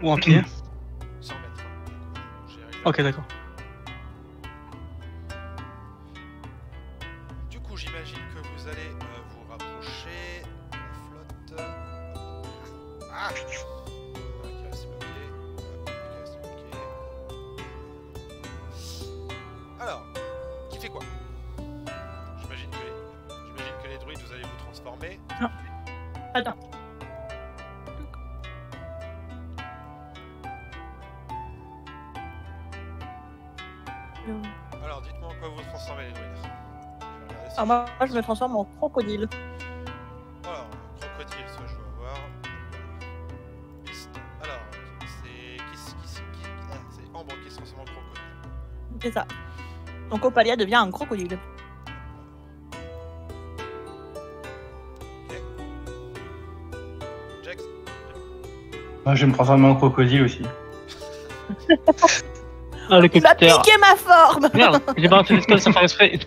Ou en pied. 100 mètres. Ok, d'accord. Du coup, j'imagine que vous allez vous rapprocher. La flotte. Ah, qui reste bloqué. Qui reste bloqué. Alors, qui fait quoi? J'imagine que les druides, vous allez vous transformer. Non. Attends. Alors, dites-moi en quoi vous vous transformez les druides. Alors moi, je me transforme en crocodile. Alors, crocodile, ça je dois voir. Alors, c'est Ambre qui se transforme en crocodile. C'est ça. Donc Opalia devient un crocodile. Ok. Jax. Moi, je vais me transformer en crocodile aussi. Ah, le Il m'a capitaine. piqué ma forme. Merde, j'ai pas entendu ça sans faire exprès. Et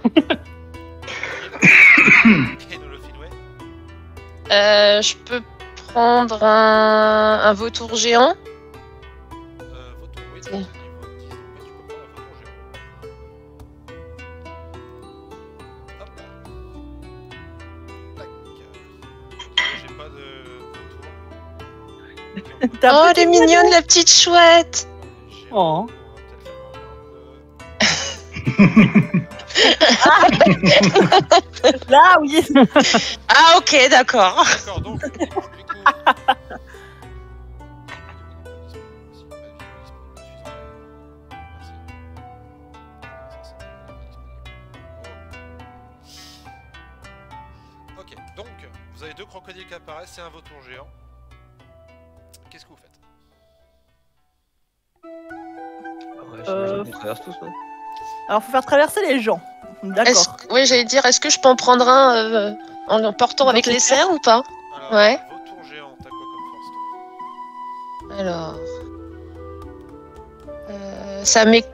nous le Finway. Je peux prendre un vautour géant. Vautour, oui, Ok. niveau 10, tu peux prendre un vautour géant. Hop là. Tac. J'ai pas de vautour. T'as Oh, un elle petit est mignonne, la petite chouette. Oh. Là, oui. Ah, ok, d'accord. D'accord, donc, du coup... Ok, donc, vous avez deux crocodiles qui apparaissent et un vautour géant. Qu'est-ce que vous faites? J'imagine qu'on traverse tous, ouais. Alors, faut faire traverser les gens. D'accord. Oui, j'allais dire, est-ce que je peux en prendre un en portant Dans avec tes les serres ou pas? Alors, Ouais. vautour géant, t'as quoi comme force, toi? Alors. Ça met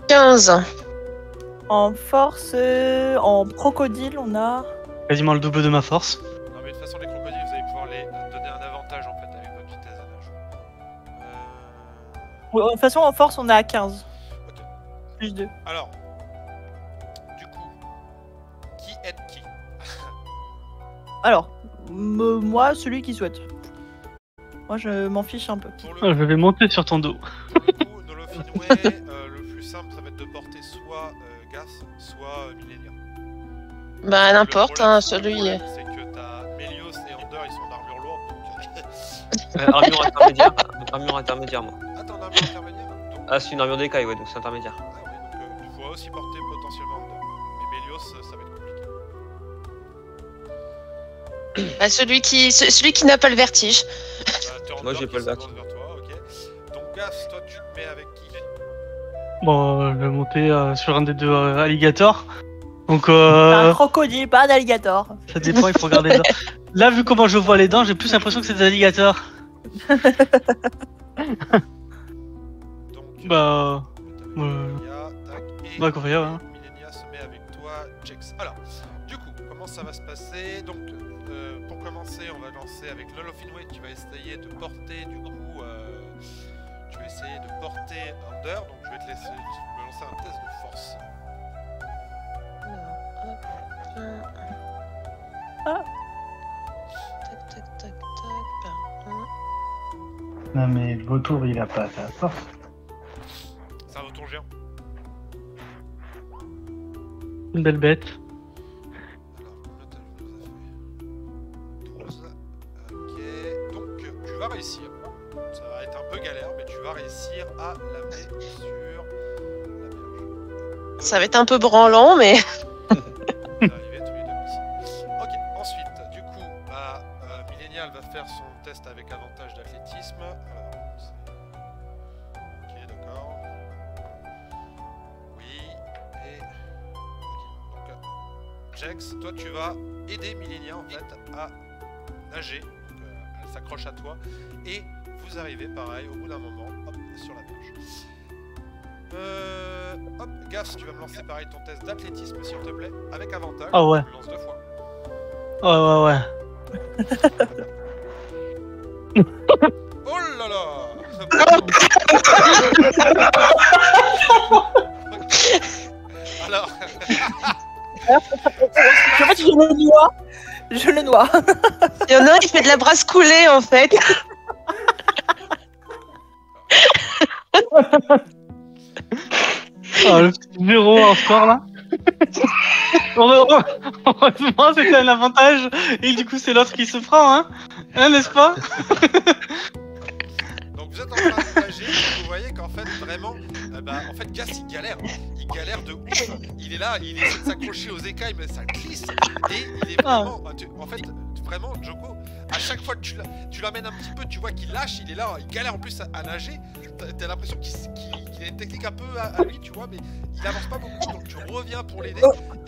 15. En force, en crocodile, on a... Quasiment le double de ma force. Non mais de toute façon les crocodiles vous allez pouvoir les donner un avantage en fait avec votre vitesse à nage. Ouais, de toute façon, en force, on est à 15. Ok. Plus 2. Alors, du coup, qui aide qui? Alors, moi, celui qui souhaite. Moi, je m'en fiche un peu. Pour le Ah, je vais monter sur ton dos. coup, Nolo Finway, le plus simple ça va être de porter soit Gas, soit Millennia. Bah, n'importe, Le problème, hein, le celui. problème, c'est que t'as Melios et Ander, ils sont en armure lourde, donc... Armure intermédiaire. Armure intermédiaire, moi. Ah, t'as en armure intermédiaire donc... Ah, c'est une armure d'écaille, ouais, donc c'est intermédiaire. Ah oui, donc tu pourrais aussi porter potentiellement Ander. Mais Melios, ça va être compliqué. Bah, celui qui n'a pas le vertige. T'es Moi, Ander j'ai qui pas le s'avance vertige. vers toi, ok. Donc Gas, toi tu te mets avec qui? Bon, je vais monter sur un des deux alligators. Donc, Un crocodile, pas d'alligator. ça dépend, il faut regarder les dents. Là, vu comment je vois les dents, j'ai plus l'impression que c'est des alligators. Donc, Bah, t'as Millennia, tac, et bah, qu'on va y aller, hein. Millennia se met avec toi, Jex. Alors, du coup, comment ça va se passer? Donc, pour commencer, on va lancer avec Lolo Finway. Tu vas essayer de porter, du coup, tu vas essayer de porter Under. Donc, je vais te laisser me lancer un test de force. Ah. Tac, tac, tac, tac. Non, mais le vautour, il a pas sa force. C'est un retour géant. Une belle bête. Alors, combien t'as nous a fait 12. Ok, donc tu vas réussir. Ça va être un peu galère, mais tu vas réussir à l'amener sur la berge. Ça va être un peu branlant, mais. Vous arrivez tous les deux ici. Ok, ensuite, du coup, Millennial va faire son test avec avantage d'athlétisme. Alors, ok, d'accord. Oui, et... Ok, donc, Jex, toi tu vas aider Millennia en fait à nager. Donc, elle s'accroche à toi. Et vous arrivez pareil au bout d'un moment, hop, sur la berge. Hop, Gas, tu vas me lancer pareil ton test d'athlétisme s'il te plaît, avec avantage. Ah ouais. Tu le lances 2 fois. Ouais. Oh là là là. Alors, En fait, je le noie. Je le noie. Il y en a un qui fait de la brasse coulée en fait. Ah, le petit 0 en score là. Heureusement, c'était un avantage. Et du coup, c'est l'autre qui se prend, hein, n'est-ce pas? donc vous êtes en train de nager, et vous voyez qu'en fait, vraiment, en fait, Gas il galère. Il galère de ouf. Il est là, il essaie de s'accrocher aux écailles, mais ça glisse. Et il est vraiment. En fait, vraiment, Joko, à chaque fois que tu l'amènes un petit peu, tu vois qu'il lâche, il est là, il galère en plus à nager. T'as l'impression qu'il a une technique un peu à lui, tu vois, mais il avance pas beaucoup, donc tu reviens pour l'aider.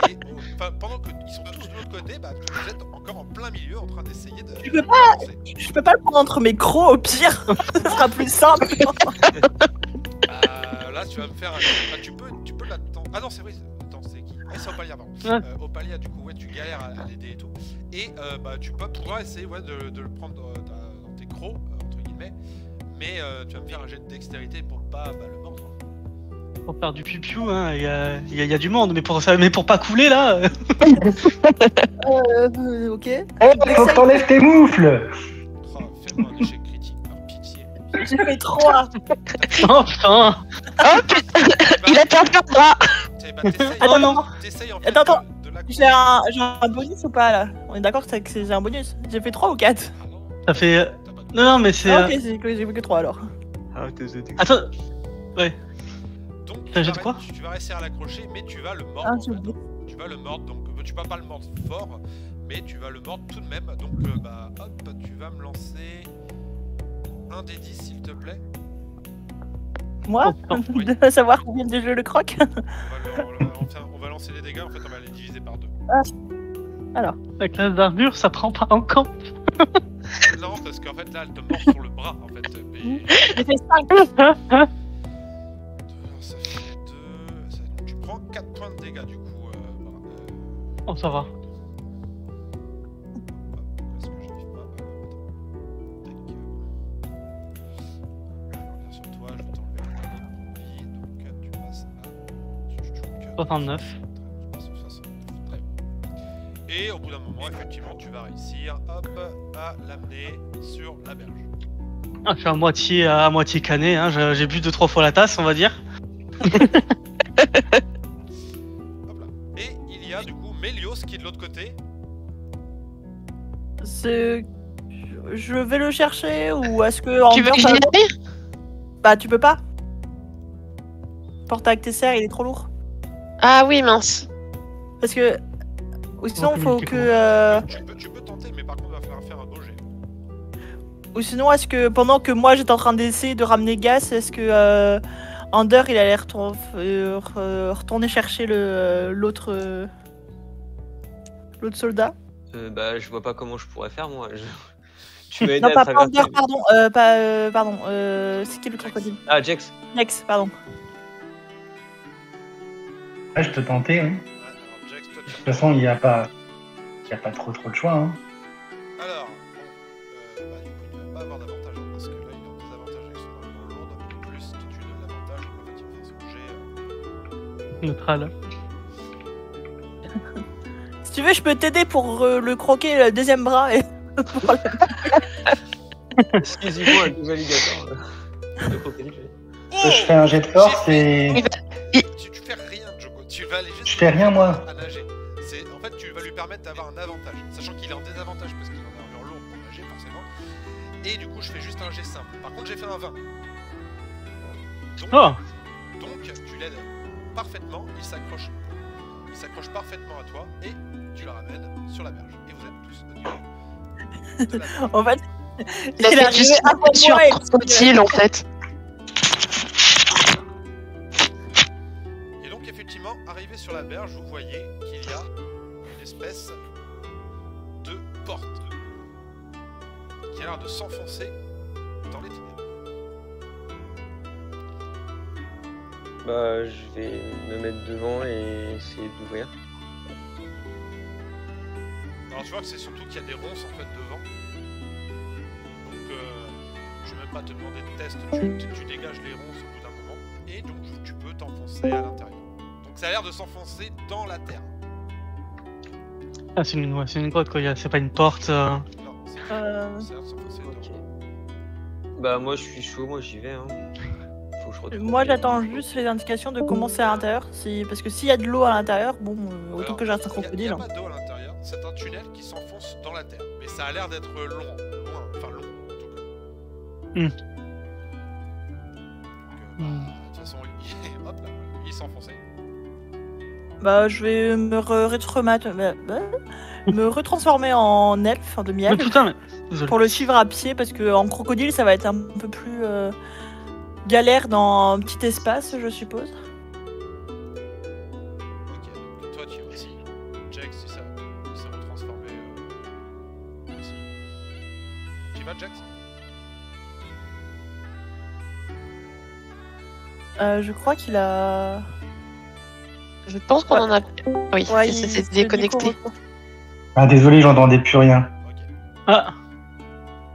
Et pendant qu'ils sont tous de l'autre côté, bah, vous êtes encore en plein milieu en train d'essayer de. Je peux pas le prendre entre mes crocs au pire. Ce sera plus simple. Là, tu vas me faire un. Tu peux l'attendre. Ah non, c'est vrai. Attends, c'est qui? Ah, c'est Opalia, pardon. Opalia, du coup, ouais, tu galères à l'aider et tout. Et tu peux pouvoir essayer de le prendre dans tes crocs, entre guillemets. Mais tu vas me faire un jet de dextérité pour pas le mordre. Pour faire du piou-piou, hein, il y a du monde, mais pour pas couler là. Ok. Faut que t'enlèves tes moufles. Oh, fais-moi un échec critique, par pitié. J'ai fait 3. Oh putain. Oh putain, il a perdu un bras. Oh non. T'essayes en fait Attends. de la J'ai un bonus ou pas là? On est d'accord que j'ai un bonus? J'ai fait 3 ou 4? Ah non, Ça fait. t'as pas de- Non, mais c'est. Ah, ok, j'ai fait que 3 alors. Ah, désolé. Attends. Ouais. Donc T'as un jet de quoi? tu vas réussir à l'accrocher, mais tu vas le mordre. Ah, en j'ai fait. oublié. Tu vas le mordre, donc tu vas pas le mordre fort, mais tu vas le mordre tout de même. Donc hop, tu vas me lancer un des 10 s'il te plaît. Moi? Oui. De savoir combien de jeux le croque? On va lancer les dégâts, en fait on va les diviser par 2. La classe d'armure, ça prend pas en compte. Non, parce qu'en fait là elle te mord sur le bras en fait. Mais... J'ai fait 5. Ça fait 2. Tu prends 4 points de dégâts du coup. Oh, ça va. Est-ce que j'arrive pas à revenir sur toi, je vais t'enlever un vie, donc tu passes à 69. Tu passes au 69. Très bien. Et au bout d'un moment, effectivement, tu vas réussir à l'amener sur la berge. Ah, je suis à moitié cané, hein. J'ai bu 2-3 fois la tasse, on va dire. Hop là. Et il y a du coup Mélios qui est de l'autre côté. Je vais le chercher ou est-ce que. Tu veux que ça- j'y aille? Bah, tu peux pas. Porter avec tes serres, il est trop lourd. Ah oui, mince. Parce que. Ou sinon, peut faut communiquer que. Tu peux tenter, mais par contre, il va falloir faire un beau jet. Ou sinon, est-ce que pendant que moi j'étais en train d'essayer de ramener Gas, est-ce que Ander il allait retourner chercher l'autre soldat? Bah, je vois pas comment je pourrais faire, moi. Tu m'as aidé Non, à pas traverser. Ander, pardon. Pardon. C'est qui le crocodile? Ah, Jex. Nex, pardon. Ah, je peux tenter, oui. Ouais, alors, Jax, toi, De toute façon, il n'y a pas trop de choix. Hein. Alors, bon, du coup, il ne va pas avoir d'avantage, hein, parce que là, il a des avantages avec son armure lourde. Plus, toi, tu donnes l'avantage, donc en fait, il va faire son jet. Neutral. Si tu veux, je peux t'aider pour le croquer le deuxième bras. Et... Excusez-moi, un nouvel alligator. Le crocodile. Oh, Je fais un jet de force et... Tu fais rien, Joko. Tu vas aller juste Je fais rien, moi. à nager. En fait, tu vas lui permettre d'avoir un avantage. Sachant qu'il est en désavantage parce qu'il en a armure lourde pour nager, forcément. Et du coup, je fais juste un jet simple. Par contre, j'ai fait un 20. Oh. Donc, tu l'aides parfaitement. Il s'accroche parfaitement à toi. Et tu le ramènes sur la berge. Et vous êtes tous au niveau de la berge. En fait, Il a est fait arrivé juste après sur moi et- crocodile en fait. Et donc effectivement, arrivé sur la berge, vous voyez qu'il y a une espèce de porte qui a l'air de s'enfoncer dans les ténèbres. Bah, je vais me mettre devant et essayer d'ouvrir. Alors tu vois que c'est surtout qu'il y a des ronces en fait devant. Donc je vais même pas te demander de test, tu dégages les ronces au bout d'un moment, et donc tu peux t'enfoncer à l'intérieur. Donc ça a l'air de s'enfoncer dans la terre. Ah, c'est une grotte quoi, c'est pas une porte. Non, ça a l'air de s'enfoncer Ok. dedans. Bah moi je suis chaud, moi j'y vais. Hein. Faut que je retrouve Moi les- j'attends juste les indications de comment c'est à l'intérieur. Parce que s'il y a de l'eau à l'intérieur, bon, autant Alors, que je reste un Il n'y crocodile. a Hein. pas d'eau à l'intérieur, c'est un tunnel qui s'enfonce dans la terre. Mais ça a l'air d'être long, enfin long en tout cas. Hmm. Donc, de toute façon, hop là, il s'est enfoncé. Bah je vais me me retransformer en elfe, en Mais demi-elfe, putain, mais. Désolé. pour le suivre à pied parce que en crocodile ça va être un peu plus galère dans un petit espace, je suppose. Ok, donc toi tu y vas aussi. Jax, si ça va transformer aussi. Tu y vas, Jax? Je crois qu'il a. Je pense qu'on en a. Oui, Ouais, ça il s'est se déconnecté. découvre. Ah, désolé, j'entendais plus rien. Ok. Ah,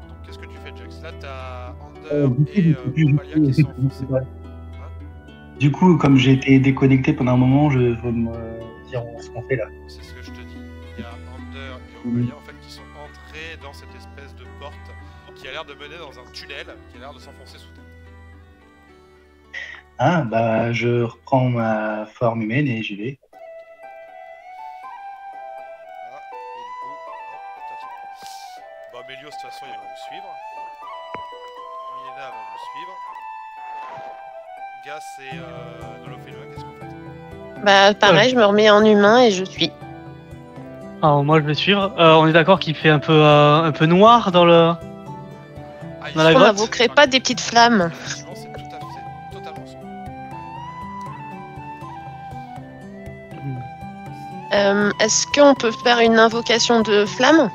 Donc qu'est-ce que tu fais, Jax? Là t'as Euh, Ander du et coup, du coup, Opalia qui sont enfoncés. ouais. Du coup, comme j'ai été déconnecté pendant un moment, je veux me dire ce qu'on fait là. C'est ce que je te dis. Il y a Ander et Opalia en fait qui sont entrés dans cette espèce de porte qui a l'air de mener dans un tunnel qui a l'air de s'enfoncer sous terre. Ah, bah, je reprends ma forme humaine et j'y vais. Ah, et du coup, hop, toi, tu- Bon, Mélios, de toute façon, il va vous suivre. Milena va vous suivre. Gas et Nolofenua, qu'est-ce qu'on fait? Bah pareil, je me remets en humain et je suis. alors moi je vais suivre. On est d'accord qu'il fait un peu noir dans le. Ah, Dans la On grotte. n'invoquerait pas des petites flammes. Effectivement, c'est totalement sombre. Est-ce qu'on peut faire une invocation de flamme?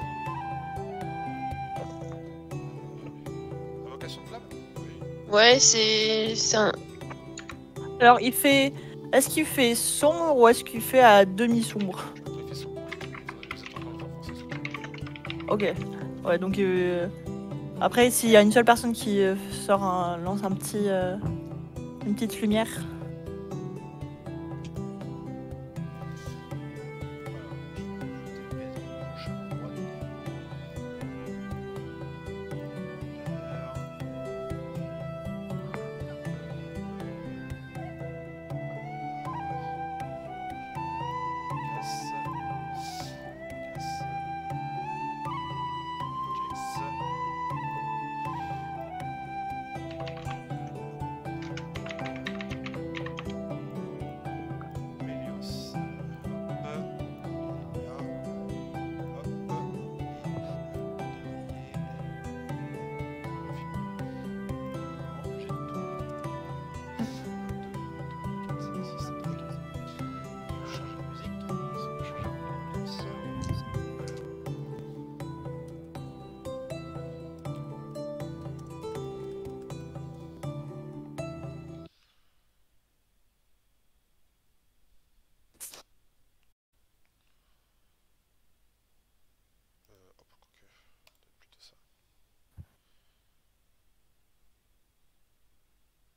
Invocation de flamme? Oui. Ouais, c'est un. Alors il fait. Est-ce qu'il fait sombre ou est-ce qu'il fait à demi sombre? Je crois qu'il fait sombre. Vous êtes en train de vous enfoncer sous terre. Ok. Ouais, donc après, s'il y a une seule personne qui lance une petite lumière.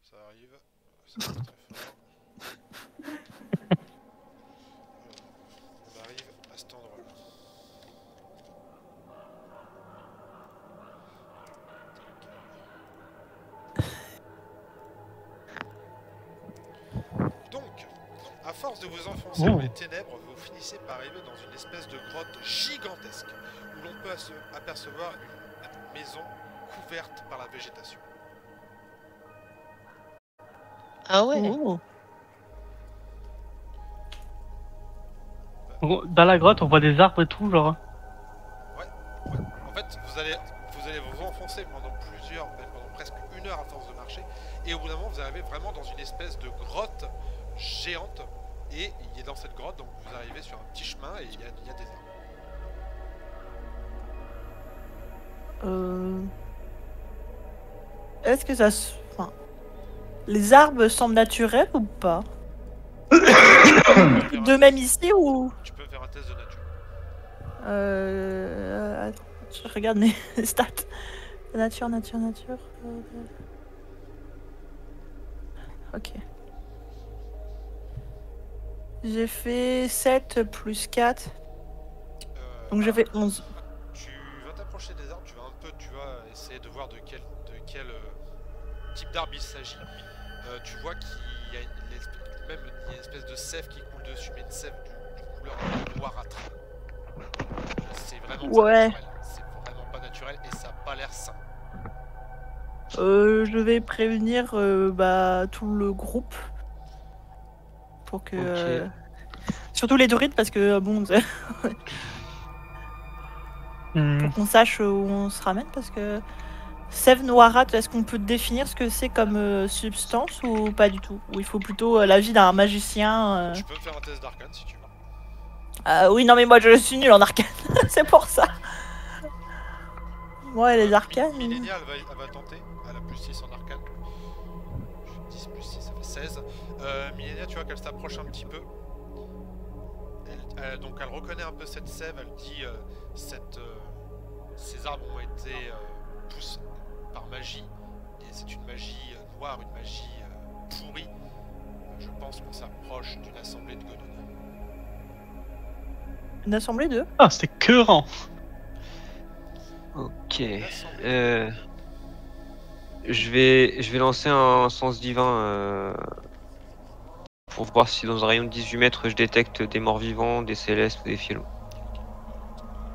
Ça arrive. Ça arrive très fort. On arrive à cet endroit-là. Donc, à force de vous enfoncer dans les ténèbres, vous finissez par arriver dans une espèce de grotte gigantesque où l'on peut apercevoir une maison couverte par la végétation. Ah ouais. Oh. Dans la grotte, on voit des arbres et tout, genre. En fait, vous allez vous enfoncer pendant presque une heure à force de marcher, et au bout d'un moment, vous arrivez vraiment dans une espèce de grotte géante, et il est dans cette grotte, donc vous arrivez sur un petit chemin, et il y a des arbres. Est-ce que ça se. Enfin, les arbres semblent naturels ou pas? De même ici ou. Tu peux faire un test de nature. Attends, je regarde mes stats. Nature. Ok. J'ai fait 7 plus 4. Donc j'ai fait 11. Tu vas t'approcher des arbres, tu vas un peu, tu vas essayer de voir de quel type d'arbre il s'agit. Tu vois qu'il y a il y a une espèce de sève qui coule dessus, mais une sève d'une couleur noirâtre. C'est vraiment Ouais. pas naturel. C'est vraiment pas naturel et ça a pas l'air sain. Je vais prévenir tout le groupe. Pour que. Ok. Surtout les druides, parce que bon. Pour qu'on sache où on se ramène, parce que. Sève noirâtre, est-ce qu'on peut définir ce que c'est comme substance ou pas du tout? Ou il faut plutôt l'avis d'un magicien Tu peux me faire un test d'arcane si tu veux. Oui, non, mais moi je suis nulle en arcane, c'est pour ça. Moi, les arcanes. Millénia, elle va tenter. Elle a plus 6 en arcane. 10 plus 6, ça fait 16. Millénia, tu vois qu'elle s'approche un petit peu. Donc elle reconnaît un peu cette sève. Elle dit ces arbres ont été poussés par magie. Et c'est une magie noire, une magie pourrie. Je pense qu'on s'approche d'une assemblée de gonones. Une assemblée de. Ah, c'était écœurant. Ok. Une assemblée Je vais lancer un sens divin pour voir si dans un rayon de 18 mètres je détecte des morts vivants, des célestes ou des fielos.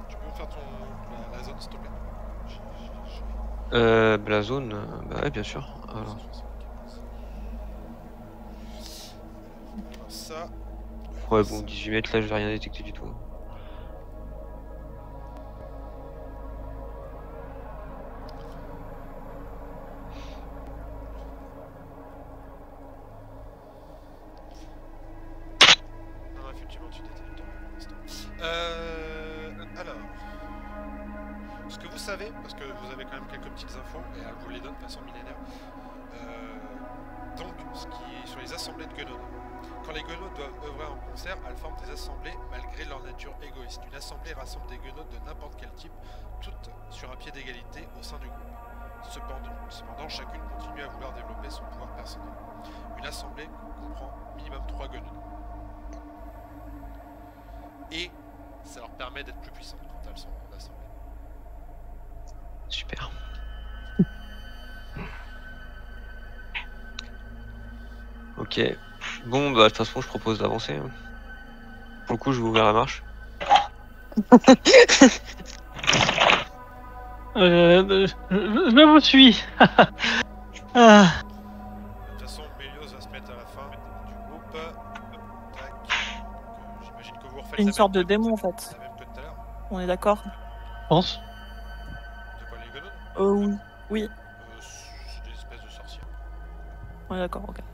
Tu peux me faire la zone s'il te plaît? La zone, bah ouais, bien sûr. Alors, Ça. ouais, bon, 18 mètres là, je vais rien détecter du tout. Non, effectivement, tu détectes pour l'instant. Alors. Ce que vous savez, parce que vous avez quand même quelques petites infos, et elle vous les donne de façon millénaire. Donc, ce qui est sur les assemblées de guenaudes. Quand les guenaudes doivent œuvrer en concert, elles forment des assemblées malgré leur nature égoïste. Une assemblée rassemble des guenaudes de n'importe quel type, toutes sur un pied d'égalité au sein du groupe. Cependant, chacune continue à vouloir développer son pouvoir personnel. Une assemblée comprend minimum 3 guenaudes. Et ça leur permet d'être plus puissantes quand elles sont en assemblée. Super. Ok. Bon, bah de toute façon, je propose d'avancer. Hein. Pour le coup, je vais ouvrir la marche. Je vous suis. Ah. De toute façon, Mélios va se mettre à la fin du groupe. Tac. Donc, j'imagine que vous refaites Une la sorte de même que- démon en fait. la même que tout à l'heure. On est d'accord? Je pense. De quoi, les guenaudes? Oui. Oui, C'est des espèces de sorciers. on est d'accord, ok. Hop,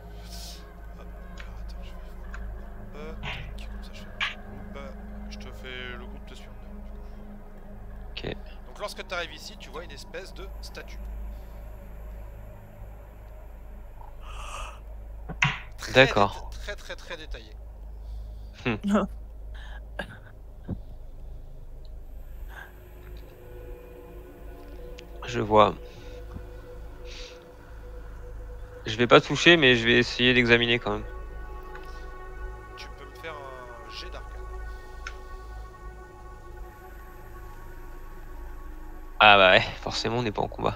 alors attends, je vais. Tac, comme ça je fais le groupe. Je te fais le groupe de suivant. Ok. Donc lorsque tu arrives ici, tu vois une espèce de statue. D'accord. Très détaillée. Je vois. Je vais pas toucher, mais je vais essayer d'examiner quand même. Tu peux me faire un jet d'arcane. Ah bah ouais, forcément, on n'est pas en combat.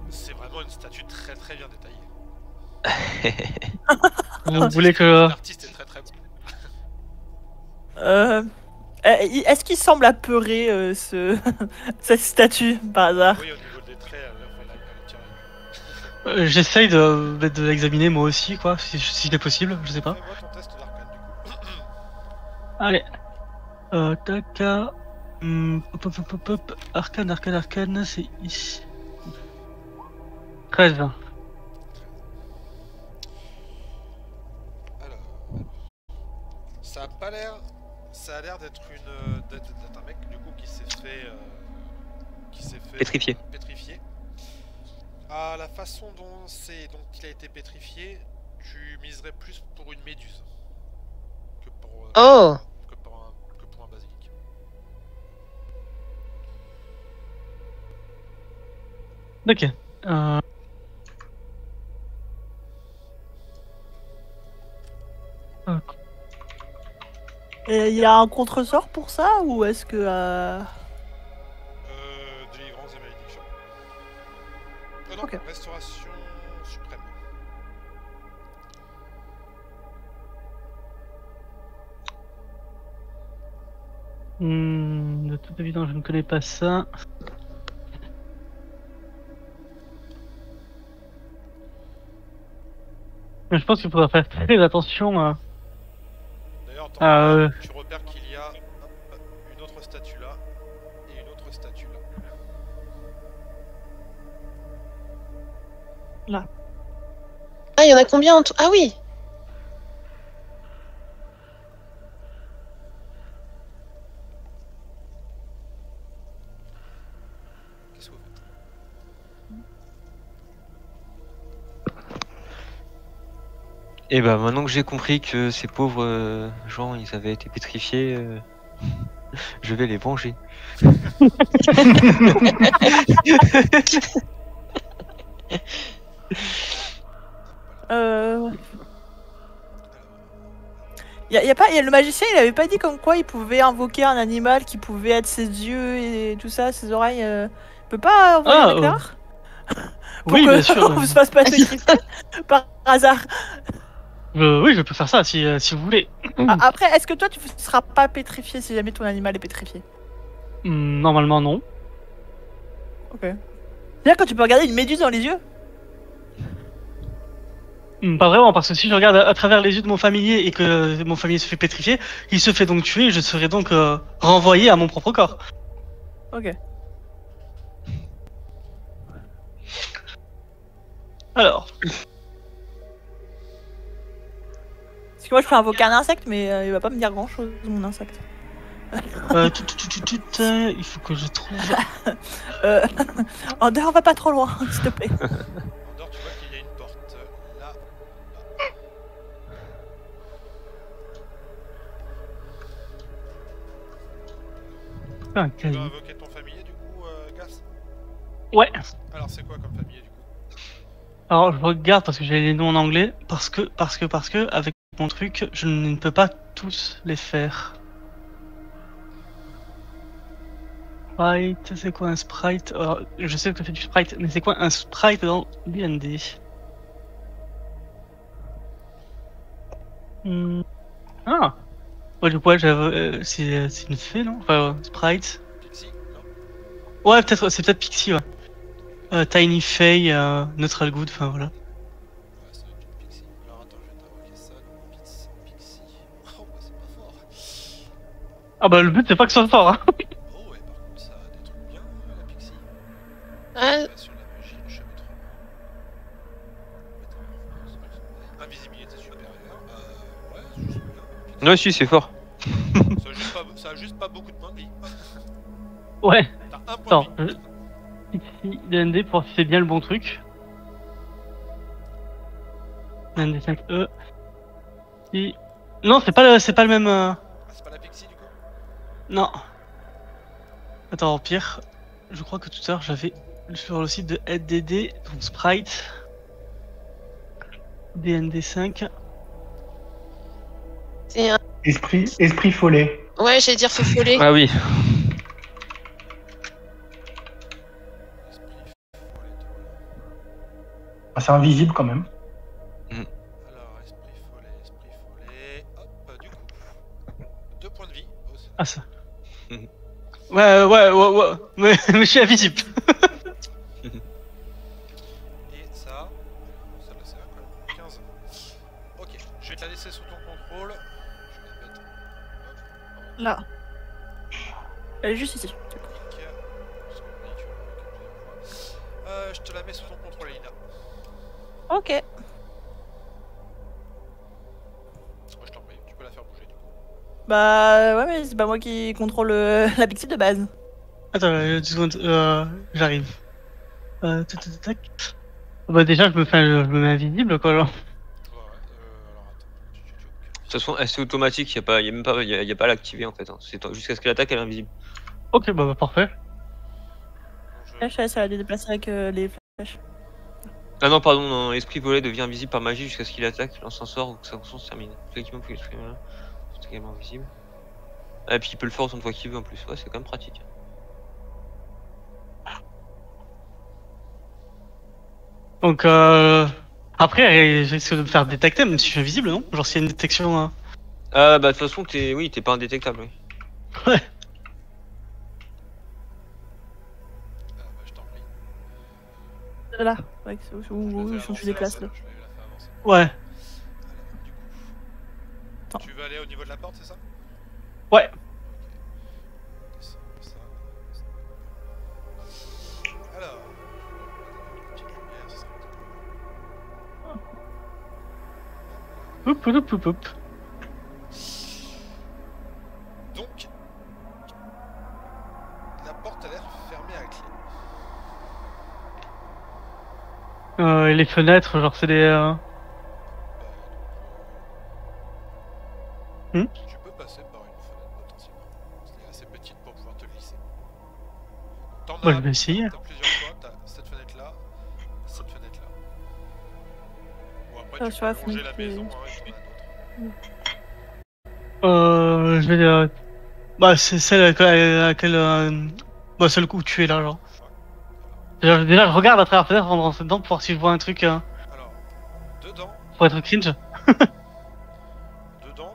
C'est vraiment une statue très bien détaillée. Vous voulez que... L'artiste est très bon. Est-ce qu'il semble apeuré cette statue par hasard? Oui, au niveau des traits, elle est tirée. J'essaye de l'examiner moi aussi, quoi, si c'est possible, je sais pas. Fais-moi ton test d'arcane du coup. Allez. Tac. Hop. Arcane, c'est ici. 13. Alors. Ça a pas l'air. Ça a l'air d'être d'être un mec du coup qui s'est fait. Pétrifié. Pétrifié. À la façon dont il a été pétrifié, tu miserais plus pour une méduse que pour, Oh! que pour un basilic. Ok. Euh... Et il y a un contre-sort pour ça ou est-ce que... Délivrance et malédiction. Non, Ok. restauration suprême. De toute évidence, je ne connais pas ça. Mais je pense qu'il faudra faire très attention à... D'ailleurs, tu repères qu'il y a une autre statue là et une autre statue là. Ah, il y en a combien en tout? Ah oui. Qu'est-ce que vous faites? Et bah maintenant que j'ai compris que ces pauvres gens ils avaient été pétrifiés, je vais les venger. Le magicien, il avait pas dit comme quoi il pouvait invoquer un animal qui pouvait être ses yeux et tout ça, ses oreilles. Il peut pas envoyer un éclair pour Oui, que bien sûr. on se fasse pas pétrifier par hasard. Oui, je peux faire ça si vous voulez. Après, est-ce que toi tu seras pas pétrifié si jamais ton animal est pétrifié? Normalement, non. Ok. C'est-à-dire quand tu peux regarder une méduse dans les yeux? Pas vraiment, parce que si je regarde à travers les yeux de mon familier et que mon familier se fait pétrifier, il se fait donc tuer et je serai donc renvoyé à mon propre corps. Ok. Alors, Parce que moi je peux invoquer un insecte, mais il va pas me dire grand-chose mon insecte. il faut que je trouve... Andor, va pas trop loin, s'il te plaît. Andor, tu vois qu'il y a une porte là. Un Tu veux cahier. invoquer ton familier du coup, Gas? Ouais. Alors c'est quoi comme familier du coup? Alors je regarde parce que j'ai les noms en anglais, parce que avec mon truc, je ne peux pas tous les faire. Sprite, c'est quoi un sprite? Alors, je sais que tu fais du sprite, mais c'est quoi un sprite dans D&D? Ah. Ouais, du coup, ouais, c'est une fée, non? Enfin, sprite. Pixie? Non? Ouais, peut-être, c'est peut-être Pixie, ouais. Tiny Fae, Neutral Good, enfin voilà. Ouais, ça doit être une Pixie. Alors attends, je vais t'invoquer ça. Donc, Pixie. Oh, bah c'est pas fort. Ah bah le but c'est pas que ce soit fort, hein. Oh, ouais, par contre, ça détruit bien la Pixie. Ah, Sur la magie, je savais trop. Invisibilité supérieure. Ouais, c'est juste bien. Pixie. Ouais, si, c'est fort. Ça a juste pas beaucoup de points de vie. Ouais. T'as un point Attends, de vie. Pixie, D&D pour voir si c'est bien le bon truc. D&D 5E. Si... Non, c'est pas le même... Ah, c'est pas la Pixie du coup? Non. Attends, pire. Je crois que tout à l'heure j'avais sur le site de LDD, donc Sprite. D&D 5. c'est un... Esprit follet. Ouais, j'allais dire feu follet. Ah oui. Esprit follet. Ah, c'est invisible quand même. Alors, esprit follet. Hop, du coup. 2 points de vie. Oh, c'est- Ah ça. Ouais. Mais je suis invisible. Et ça. Celle-là, c'est là quand même. 15. Ok, je vais te la laisser sous ton contrôle. Je vais la mettre. Hop. Là. Elle est juste ici. Clic. Je te la mets sous ton contrôle, Elina. Ok. Moi, je t'en prie, tu peux la faire bouger du coup. Bah ouais, mais c'est pas moi qui contrôle la Pixie de base. Attends, 2 secondes, j'arrive. Tac. Bah déjà je me mets invisible quoi là. Ouais, alors attends. De toute façon, c'est automatique, y a même pas, y a pas à l'activer en fait. Hein. Jusqu'à ce qu'elle attaque, elle est invisible. Ok, bah parfait. Bon, Là, je suis allée se la déplacer avec les Ah non, pardon, non, esprit volé devient invisible par magie jusqu'à ce qu'il attaque, lance un sort ou que sa fonction se termine. Effectivement, puis l'esprit volé est également invisible. Ah, et puis il peut le faire autant de fois qu'il veut en plus, ouais, c'est quand même pratique. Donc, après, je risque de me faire détecter, même si je suis invisible, non? Genre, s'il y a une détection. Ah, bah de toute façon, oui, t'es pas indétectable, oui. Ouais. Ah, bah, je t'en prie. Là, ouais, Je vais où la sont faire tous les classes avancer, là. je vais la faire avancer. Ouais. Alors, du coup. Attends. Tu veux aller au niveau de la porte, c'est ça? Ouais. Descends comme ça. Alors. Petite lumière, ça sera Oup, oup, oup, oup. donc, la porte a l'air fermée à clé. Et les fenêtres, genre, c'est des. Tu peux passer par une fenêtre potentiellement. C'est assez petite pour pouvoir te glisser. T'en Moi, as, je vais essayer. t'as plusieurs choix, t'as cette fenêtre-là, cette fenêtre-là. Ou après Ah, tu sur peux la longer fenêtre la qui- maison, hein, et t'en as d'autres. Je vais. Bah, c'est celle à laquelle. Bah, celle où tu es là, genre. Déjà, je regarde à travers la fenêtre avant de rentrer dedans pour voir si je vois un truc Alors, dedans, pour être cringe.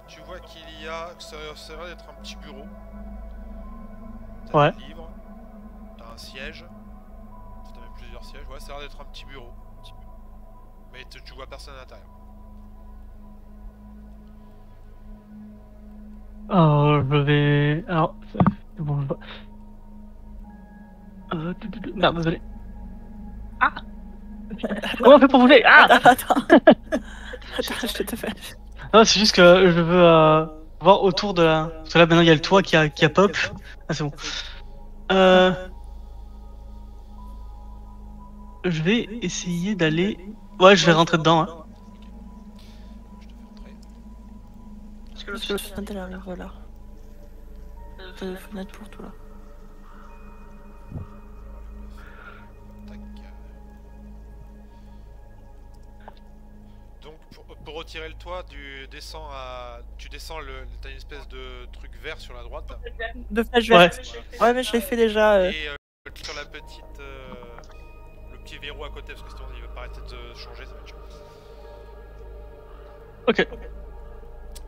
tu vois qu'il y a, ça a l'air d'être un petit bureau. T'as Ouais. des livres, t'as un siège, t'as même plusieurs sièges, ouais, ça a l'air d'être un petit bureau. Mais tu vois personne à l'intérieur. Je vais. Alors, c'est bon, je vois. Merde, désolé. Ah! Comment on fait pour bouger? Ah! Attends. Attends, je te fais. Non, c'est juste que je veux voir autour de la. Parce que là, maintenant, il y a le toit qui a pop. Ah, c'est bon. Je vais essayer d'aller. Ouais, je vais rentrer dedans. Hein. Je te fais entrer. Parce que la fenêtre elle arrive là. Fenêtre pour tout là. Tac. Donc pour retirer le toit, tu descends t'as une espèce de truc vert sur la droite. De flèche Ouais. verte. Ouais, mais je l'ai fait déjà. Et clique sur la petite, le petit verrou à côté parce que sinon il va pas arrêter de changer, ça va être chaud. Ok.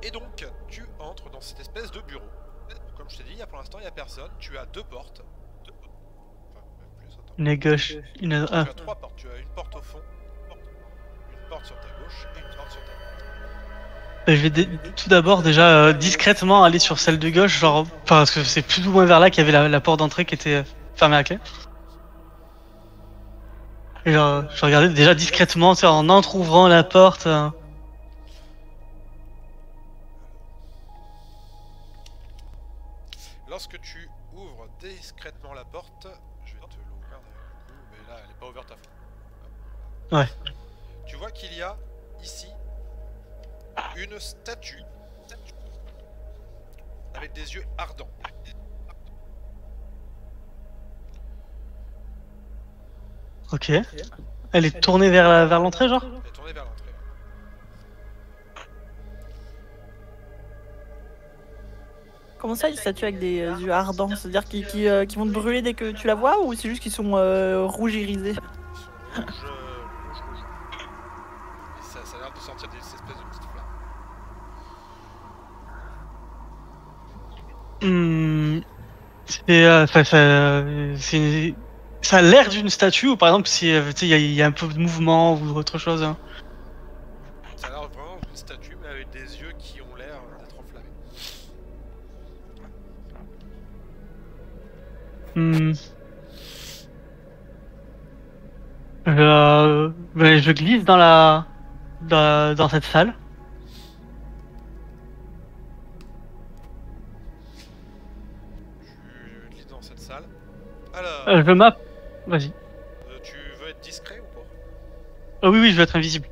Et donc tu entres dans cette espèce de bureau. Comme je t'ai dit, pour l'instant il n'y a personne. Tu as deux portes. Enfin, même plus, attends. Une à gauche, une à. Tu Ah. as trois portes. Tu as une porte au fond, une porte sur ta gauche et une porte sur ta droite. Je vais tout d'abord déjà discrètement aller sur celle de gauche, genre. Enfin, parce que c'est plus ou moins vers là qu'il y avait la porte d'entrée qui était fermée à clé. Et genre, je regardais déjà discrètement, tu sais, en entrouvrant la porte. Lorsque tu ouvres discrètement la porte, je vais te l'ouvrir du coup, mais là elle n'est pas ouverte à fond. Ouais. Tu vois qu'il y a ici une statue avec des yeux ardents. Ok. Elle est tournée vers l'entrée, genre? Elle est tournée vers l'entrée. Comment ça, une statue avec des yeux ardents? C'est-à-dire qu'ils vont te brûler dès que tu la vois ou c'est juste qu'ils sont rouges irisés? Ils sont rouges. Et ça a l'air de sortir des espèces de petites flammes. Ça a l'air d'une statue ou par exemple si tu sais, il y a un peu de mouvement ou autre chose. Hein. Ça a l'air vraiment d'une statue mais avec des yeux qui ont l'air d'être enflammés. Je glisse dans cette salle. Tu glisses dans cette salle. Alors, Je map. Vas-y. tu veux être discret ou pas? Oui, oui, je veux être invisible.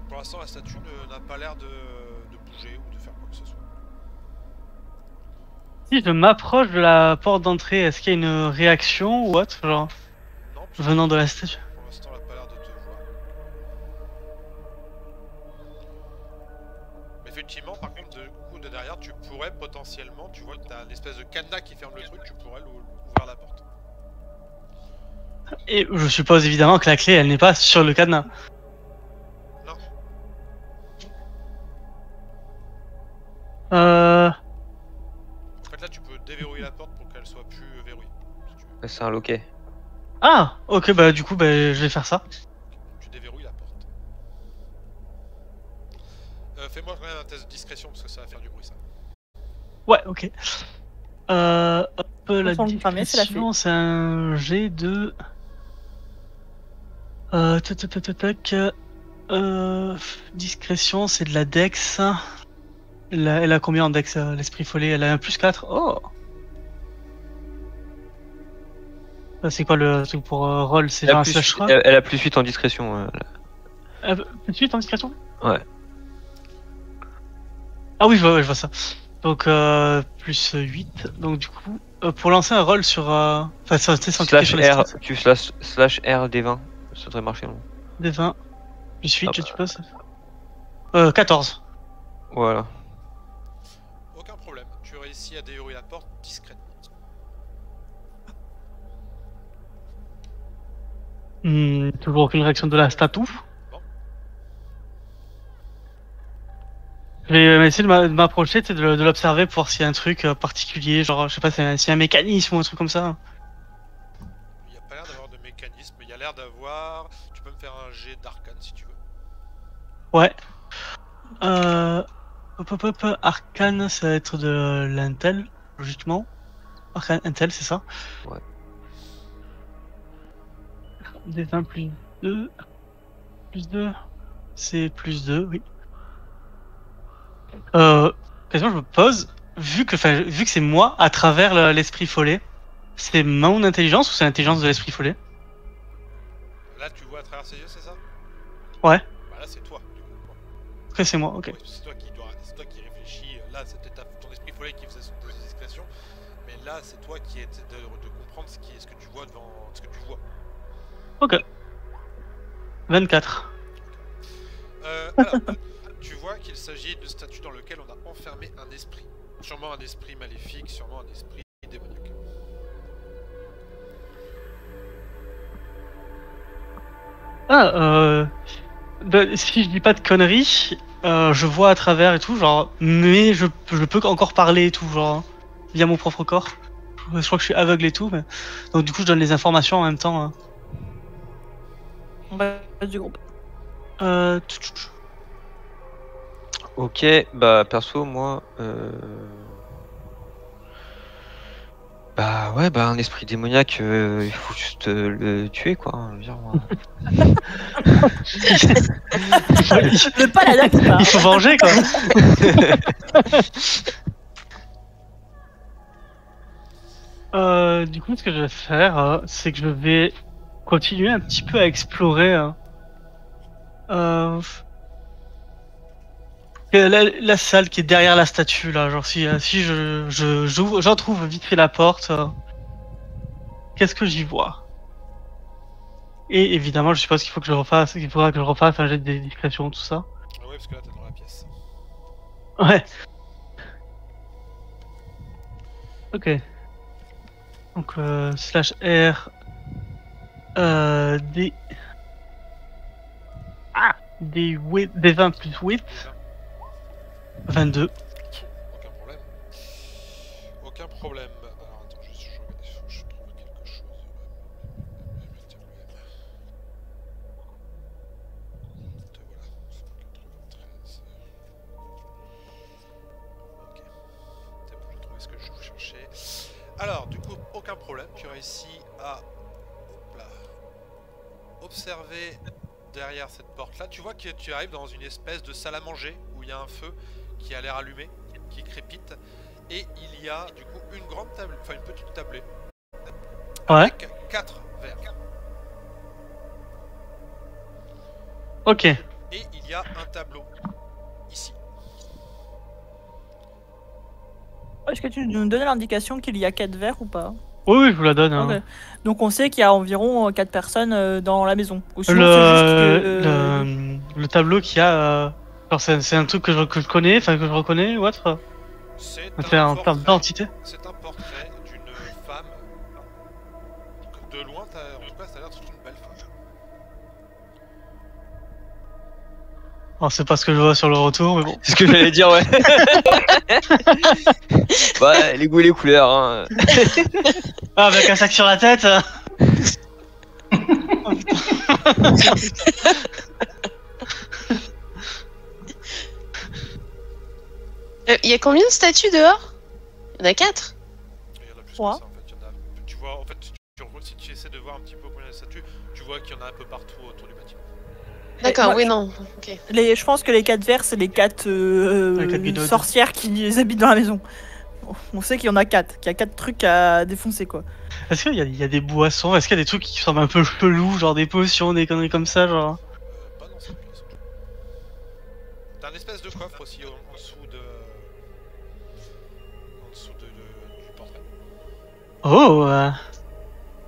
Pour l'instant, la statue n'a pas l'air de bouger ou de faire quoi que ce soit. Si je m'approche de la porte d'entrée, est-ce qu'il y a une réaction ou autre, genre, Non, venant de la statue? pour l'instant, elle a pas l'air de te voir. Mais effectivement, par contre, du coup, de derrière, tu pourrais potentiellement, tu vois que t'as une espèce de cadenas qui ferme le truc, tu pourrais ouvrir la porte. Et je suppose évidemment que la clé, elle n'est pas sur le cadenas. Non. Euh... En fait, là, tu peux déverrouiller la porte pour qu'elle soit plus verrouillée. Si tu veux. C'est un loquet. Ah, ok, bah du coup, bah, je vais faire ça. Tu déverrouilles la porte. Fais-moi quand même un test de discrétion parce que ça va faire du bruit, ça. Ouais, ok. Hop, la Sans le cramer, c'est la discrétion, c'est un G de... tac, tac, tac, tac, tac. Discrétion, c'est de la Dex. Elle a combien en Dex, l'esprit follet? Elle a un plus 4. Oh! C'est quoi le truc pour roll? C'est Elle genre a un plus, slash roll? elle a plus 8 en discrétion. Tout de suite en discrétion? Ouais. Ah oui, je vois ça. Donc, plus 8. Donc, du coup, pour lancer un roll sur. Enfin, ça, sans cliquer Slash sur les R, stats. tu slash R des 20. Ça devrait marcher, non? Des 20. Plus 8, Ah je bah. suppose. 14. Voilà. Aucun problème. Tu réussis à déverrouiller la porte discrètement. Toujours aucune réaction de la statue. Bon. Je vais essayer de m'approcher, tu sais, de l'observer pour voir s'il y a un truc particulier, genre, je sais pas, s'il y a un mécanisme ou un truc comme ça. Il n'y a pas l'air d'avoir de mécanisme, il y a l'air d'avoir... Tu peux me faire un jet d'arcane si tu veux. Ouais. Arcane, ça va être de l'intel, logiquement. Arcane Intel, c'est ça? Ouais. Des 20 plus 2. Plus 2. C'est plus 2, oui. Question que je me pose, vu que c'est moi, à travers l'esprit follet, c'est mon intelligence ou c'est l'intelligence de l'esprit follet? Là tu vois à travers ses yeux, c'est ça? Ouais. Bah là c'est toi, du coup. Ok, c'est moi, ok. Ouais, c'est toi qui réfléchis. Là c'était ton esprit follet qui faisait son discrétion. Mais là c'est toi qui est de comprendre ce que tu vois devant... ce que tu vois. Ok. 24. Alors, tu vois qu'il s'agit d'une statue dans laquelle on a enfermé un esprit. Sûrement un esprit maléfique, sûrement un esprit démoniaque. Ah, si je dis pas de conneries, je vois à travers et tout, genre, mais je peux encore parler et tout, genre, via mon propre corps. Je crois que je suis aveugle et tout, mais... donc du coup je donne les informations en même temps. Hein. Bah, du groupe. Ok, bah perso, moi... Bah ouais, bah un esprit démoniaque, il faut juste le tuer, quoi. Hein, je veux dire, moi. Le paladin qui part. Il faut venger quoi. Du coup, ce que je vais faire, c'est que je vais continuer un petit peu à explorer la salle qui est derrière la statue là. Genre si j'en trouve vite fait la porte, qu'est-ce que j'y vois? Et évidemment, je suppose qu'il faudra que je refasse un jet de discrétion, tout ça. Ah ouais, parce que là t'es dans la pièce. Ouais. Ok. Donc slash R D des 20 plus 8 22. Aucun problème. Aucun problème. Alors attends, il faut que je trouve quelque chose. Te voilà. 193. Ok. C'est bon, j'ai trouvé ce que je cherchais. Alors, du coup, aucun problème. Tu réussis à hop là, observer derrière cette porte là. Tu vois que tu arrives dans une espèce de salle à manger où il y a un feu qui a l'air allumé, qui crépite, et il y a du coup une grande table, enfin une petite tablée avec 4 verres. Ok. Et il y a un tableau ici. Est-ce que tu nous donnes l'indication qu'il y a 4 verres ou pas? Oui, je vous la donne. Hein. Ok. Donc on sait qu'il y a environ 4 personnes dans la maison. Ou sinon, c'est juste que, le tableau qu'il y a, genre c'est un truc que je connais, enfin que je reconnais ou autre. C'est C'est un terme d'identité. C'est un portrait d'une femme. De loin, en tout cas, ça a l'air d'être une belle femme. Alors c'est pas ce que je vois sur le retour, mais bon. C'est ce que j'allais dire, ouais. Bah, les goûts et les couleurs, hein. Ah, avec un sac sur la tête. Il y a combien de statues dehors? Il y en a 4. Il y en a plus que ça, Trois. en fait. Tu vois, en fait, si tu essaies de voir un petit peu combien il y a de statues, tu vois qu'il y en a un peu partout autour du bâtiment. D'accord, moi, oui, non. Ok. je pense que les 4 verres, c'est les 4 quatre bidons. sorcières qui habitent dans la maison. On sait qu'il y en a 4, qu'il y a 4 trucs à défoncer quoi. Est-ce qu'il y a des boissons? Est-ce qu'il y a des trucs qui semblent un peu chelous, genre des potions, des conneries comme ça, genre? Pas dans cette pièce. T'as un espèce de coffre aussi en dessous de. En dessous du portrait. Oh,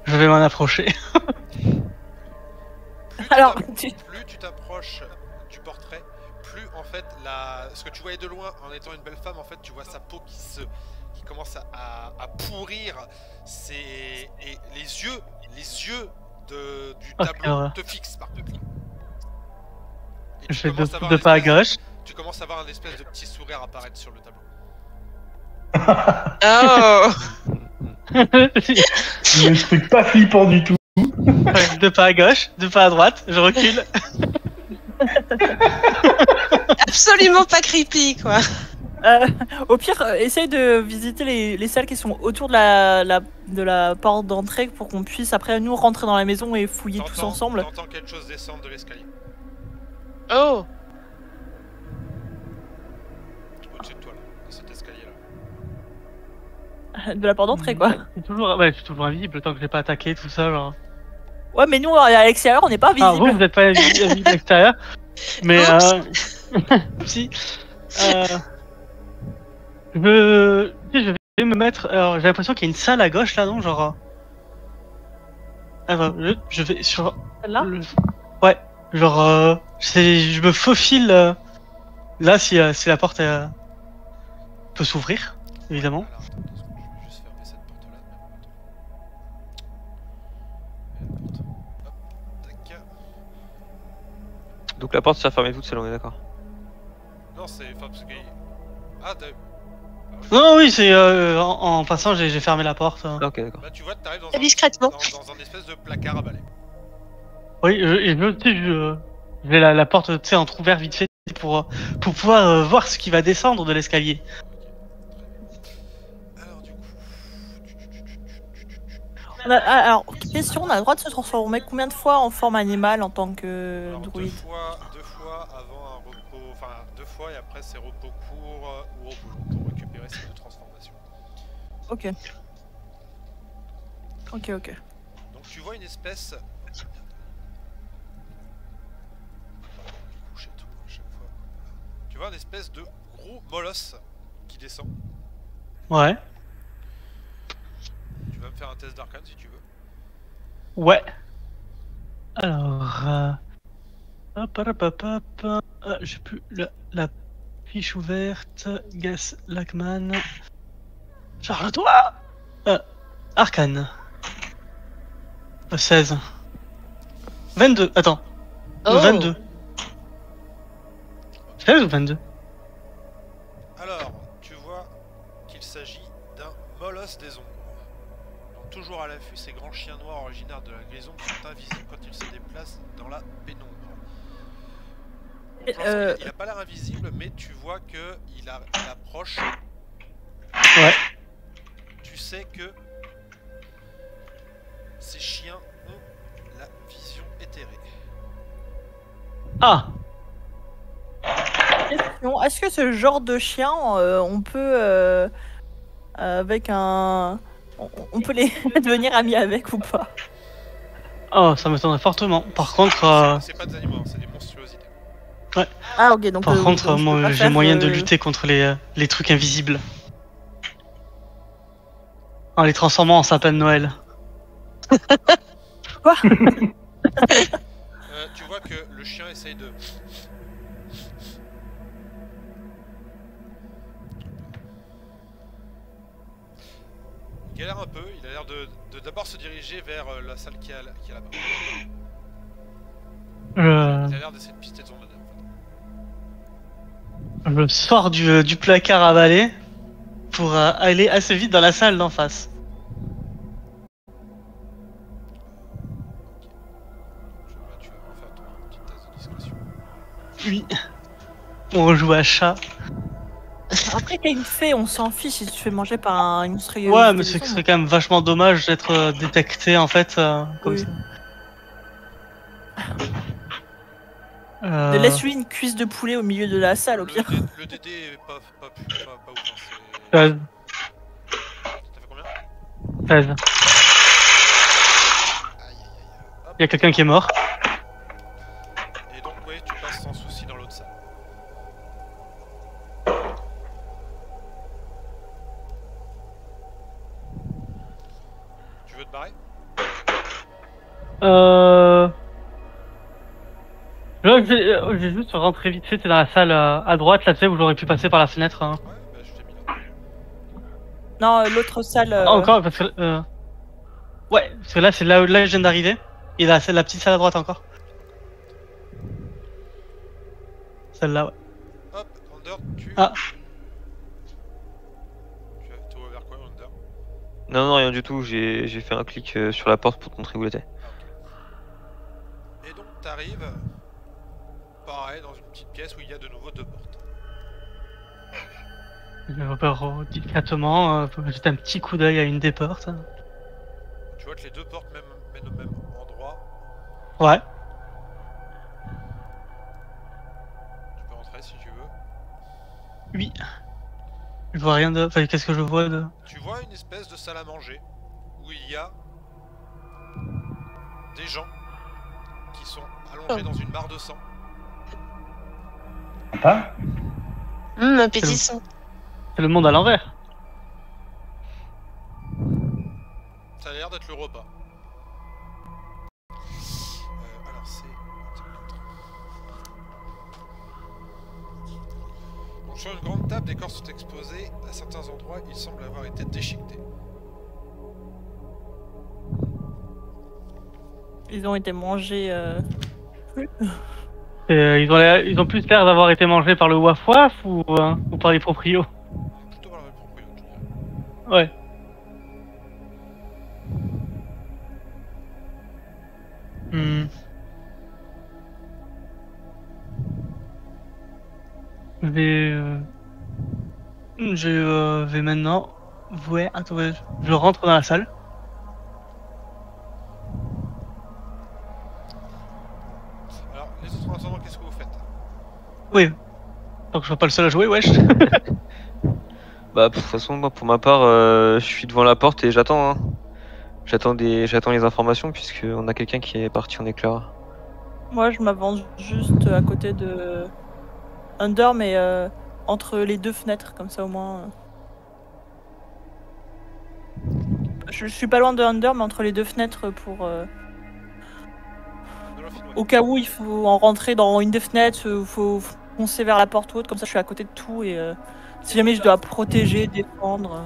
je vais m'en approcher. Alors, Plus tu t'approches du portrait, plus en fait ce que tu voyais de loin en étant une belle femme, en fait tu vois sa peau qui commence à pourrir, et les yeux du Oh, tableau putain. te fixent par contre. Et Je fais commences à voir de pas à l'espèce- gauche. Tu commences à voir un espèce de petit sourire apparaître sur le tableau. Oh. Le truc pas flippant du tout. De pas à gauche, de pas à droite, je recule. Absolument pas creepy, quoi. au pire, essaye de visiter les salles qui sont autour de la porte d'entrée pour qu'on puisse après nous rentrer dans la maison et fouiller tous ensemble. T'entends quelque chose descendre de l'escalier. Oh. Au-dessus de toi, là, de cet escalier-là. De la porte d'entrée quoi. Je suis toujours invisible tant que je l'ai pas attaqué, tout ça, genre. Ouais, mais nous à l'extérieur, on n'est pas Ah, visible. vous êtes pas invisible à l'extérieur. Mais si. Si, je vais me mettre. Alors, j'ai l'impression qu'il y a une salle à gauche là, non? Genre. Je vais sur. Là Ouais, genre. Je me faufile. Là, si la porte peut s'ouvrir, évidemment. Alors, attends 2 secondes, je vais juste fermer cette porte-là. Attends. Et la porte. Hop, tac. Donc la porte s'est fermée toute seule, on est d'accord. Non, c'est. Enfin, parce que. Ah, Non, oui, c'est en passant, j'ai fermé la porte. Ah, ok, d'accord. bah, tu vois, t'arrives dans, Discrètement. dans un espèce de placard à balai. Oui, je vais la porte, tu sais, entrouvert vite fait pour pouvoir voir ce qui va descendre de l'escalier. Alors, du coup. Alors, question, on a le droit de se transformer combien de fois en forme animale en tant que Alors, druide? deux fois avant un repos. Enfin, 2 fois et après c'est repos court ou repos long pour récupérer ces 2 transformations. Ok. Ok. Donc, tu vois une espèce. Coucher tout à chaque fois. Tu vois une espèce de gros molosse qui descend. Ouais. Tu vas me faire un test d'arcane si tu veux. Ouais. Alors. J'ai plus la fiche ouverte. Gas Lackman. Charge-toi! Arcane. 16. 22. Attends. Oh. 22. 16 ou 22? Alors, tu vois qu'il s'agit d'un molosse des ombres. Donc, toujours à l'affût, ces grands chiens noirs originaires de la grison sont invisibles quand ils se déplacent dans la pénombre. Pour l'instant, il a pas l'air invisible, mais tu vois que il approche. Ouais. Tu sais que ces chiens ont la vision éthérée. Ah! Question, est-ce que ce genre de chien, on peut avec un... On peut les devenir amis avec ou pas? Oh, ça m'étonnerait fortement. Par contre, C'est pas des animaux, hein, c'est des monstruosités. Ah ok, donc... par contre, donc je peux moi, pas j'ai faire, moyen de lutter contre les trucs invisibles. En les transformant en sapin de Noël. Tu vois que le chien essaye de... Il galère un peu, il a l'air de d'abord se diriger vers la salle qui est là-bas. Il a l'air d'essayer de pister ton âne. Je sors du placard à balai pour aller assez vite dans la salle d'en face. Tu vas refaire ton petit test de discrétion. Oui. On joue à chat. Après, t'es une fée, on s'en fiche si tu te fais manger par une monstrueuse. Ouais, mais c'est que ce serait quand même vachement dommage d'être détecté en fait comme Oui. ça. Laisse-lui une cuisse de poulet au milieu de la salle, au pire. Le DD est pas ouf. Hein, 13. T'as fait combien? 13. Aïe. Hop. Il y a quelqu'un qui est mort. Et donc, ouais, tu passes sans souci dans l'autre salle. Tu veux te barrer? J'ai juste rentré vite fait, c'est dans la salle à droite, là tu sais, où j'aurais pu passer par la fenêtre. Hein. Ouais, bah je t'ai mis là. Non, l'autre salle. Encore, parce que. Ouais, parce que là, c'est là où je viens d'arriver. Et là, c'est la petite salle à droite encore. Celle-là, ouais. Hop, Under, tu... Ah. Tu vas vers quoi, Under? Non, non, rien du tout. J'ai fait un clic sur la porte pour te montrer où elle était. Et donc, t'arrives... Pareil, dans une petite pièce où il y a de nouveau 2 portes. Je repars discrètement, jeter un petit coup d'œil à une des portes. Tu vois que les 2 portes mènent au même endroit. Ouais. Tu peux rentrer si tu veux. Oui. Je vois rien de. Enfin, qu'est-ce que je vois de. Tu vois une espèce de salle à manger où il y a des gens qui sont allongés dans une barre de sang. Sympa. Appétissant. C'est le monde à l'envers. Ça a l'air d'être le repas. Alors c'est... Donc sur une grande table, des corps sont exposés. À certains endroits, ils semblent avoir été déchiquetés. Ils ont été mangés. Ils ont plus l'air d'avoir été mangés par le waf-waf ou par les proprios. Plutôt par le proprio, je dirais. Ouais. Je vais maintenant. Ouais, attends, ouais, je rentre dans la salle. Alors, les autres en attendant, qu'est-ce que vous faites? Oui. Donc je suis pas le seul à jouer, wesh. Bah, de toute façon, moi, pour ma part, je suis devant la porte et j'attends. Hein. J'attends les informations puisqu'on a quelqu'un qui est parti en éclair. Moi, je m'avance juste à côté de Under, mais entre les 2 fenêtres, comme ça au moins. Je suis pas loin de Under, mais entre les 2 fenêtres pour. Au cas où il faut en rentrer dans une des fenêtres, faut foncer vers la porte ou autre, comme ça je suis à côté de tout et si jamais je dois protéger, défendre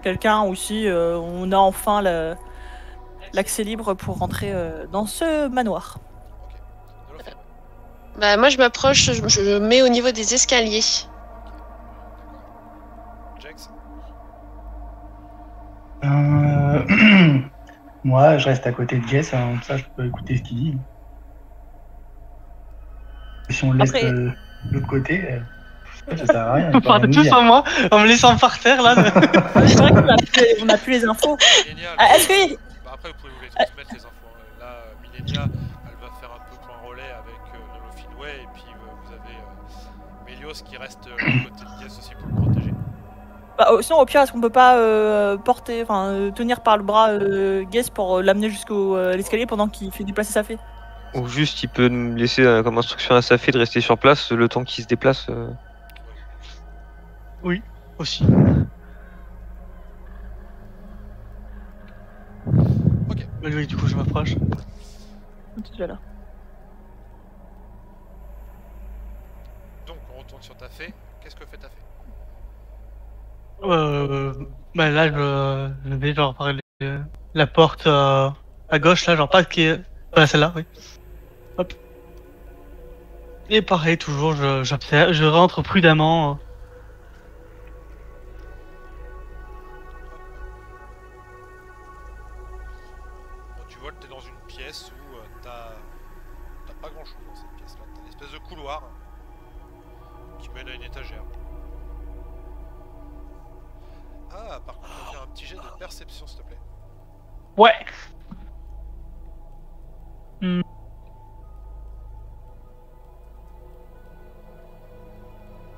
quelqu'un aussi, on a enfin l'accès libre pour rentrer dans ce manoir. Bah moi je m'approche, je me mets au niveau des escaliers. Jax? Moi, je reste à côté de Jess, hein, comme ça je peux écouter ce qu'il dit. Si on le laisse Après- de l'autre côté, ça sert à rien. il On peut rien part nous tous dire. en moi, en me laissant par terre là. C'est vrai qu'on a plus les infos. Millénia, Ah, est-ce que bah après, vous pouvez vous les transmettre les infos. Hein. Là, Millénia, elle va faire un peu point relais avec Nolo Finway, et puis vous avez Mélios qui reste à côté de Jess aussi pour le protéger. bah, sinon au pire est-ce qu'on peut pas tenir par le bras Guess pour l'amener jusqu'au l'escalier pendant qu'il fait déplacer sa fée? Ou juste, il peut me laisser comme instruction à sa fée de rester sur place le temps qu'il se déplace. Oui, aussi. Oui, du coup, je m'approche. Tout est déjà là. Donc on retourne sur ta fée. Qu'est-ce que fait ta fée? Bah là, je vais genre par la porte à gauche, là, genre pas qui est. Voilà, celle-là, oui. Hop. Et pareil, toujours, j'observe, je rentre prudemment. Bon, tu vois que t'es dans une pièce où t'as pas grand chose dans cette pièce là. T'as une espèce de couloir qui mène à une étagère. Ah, par contre, on va faire un petit jet de perception s'il te plaît. Ouais.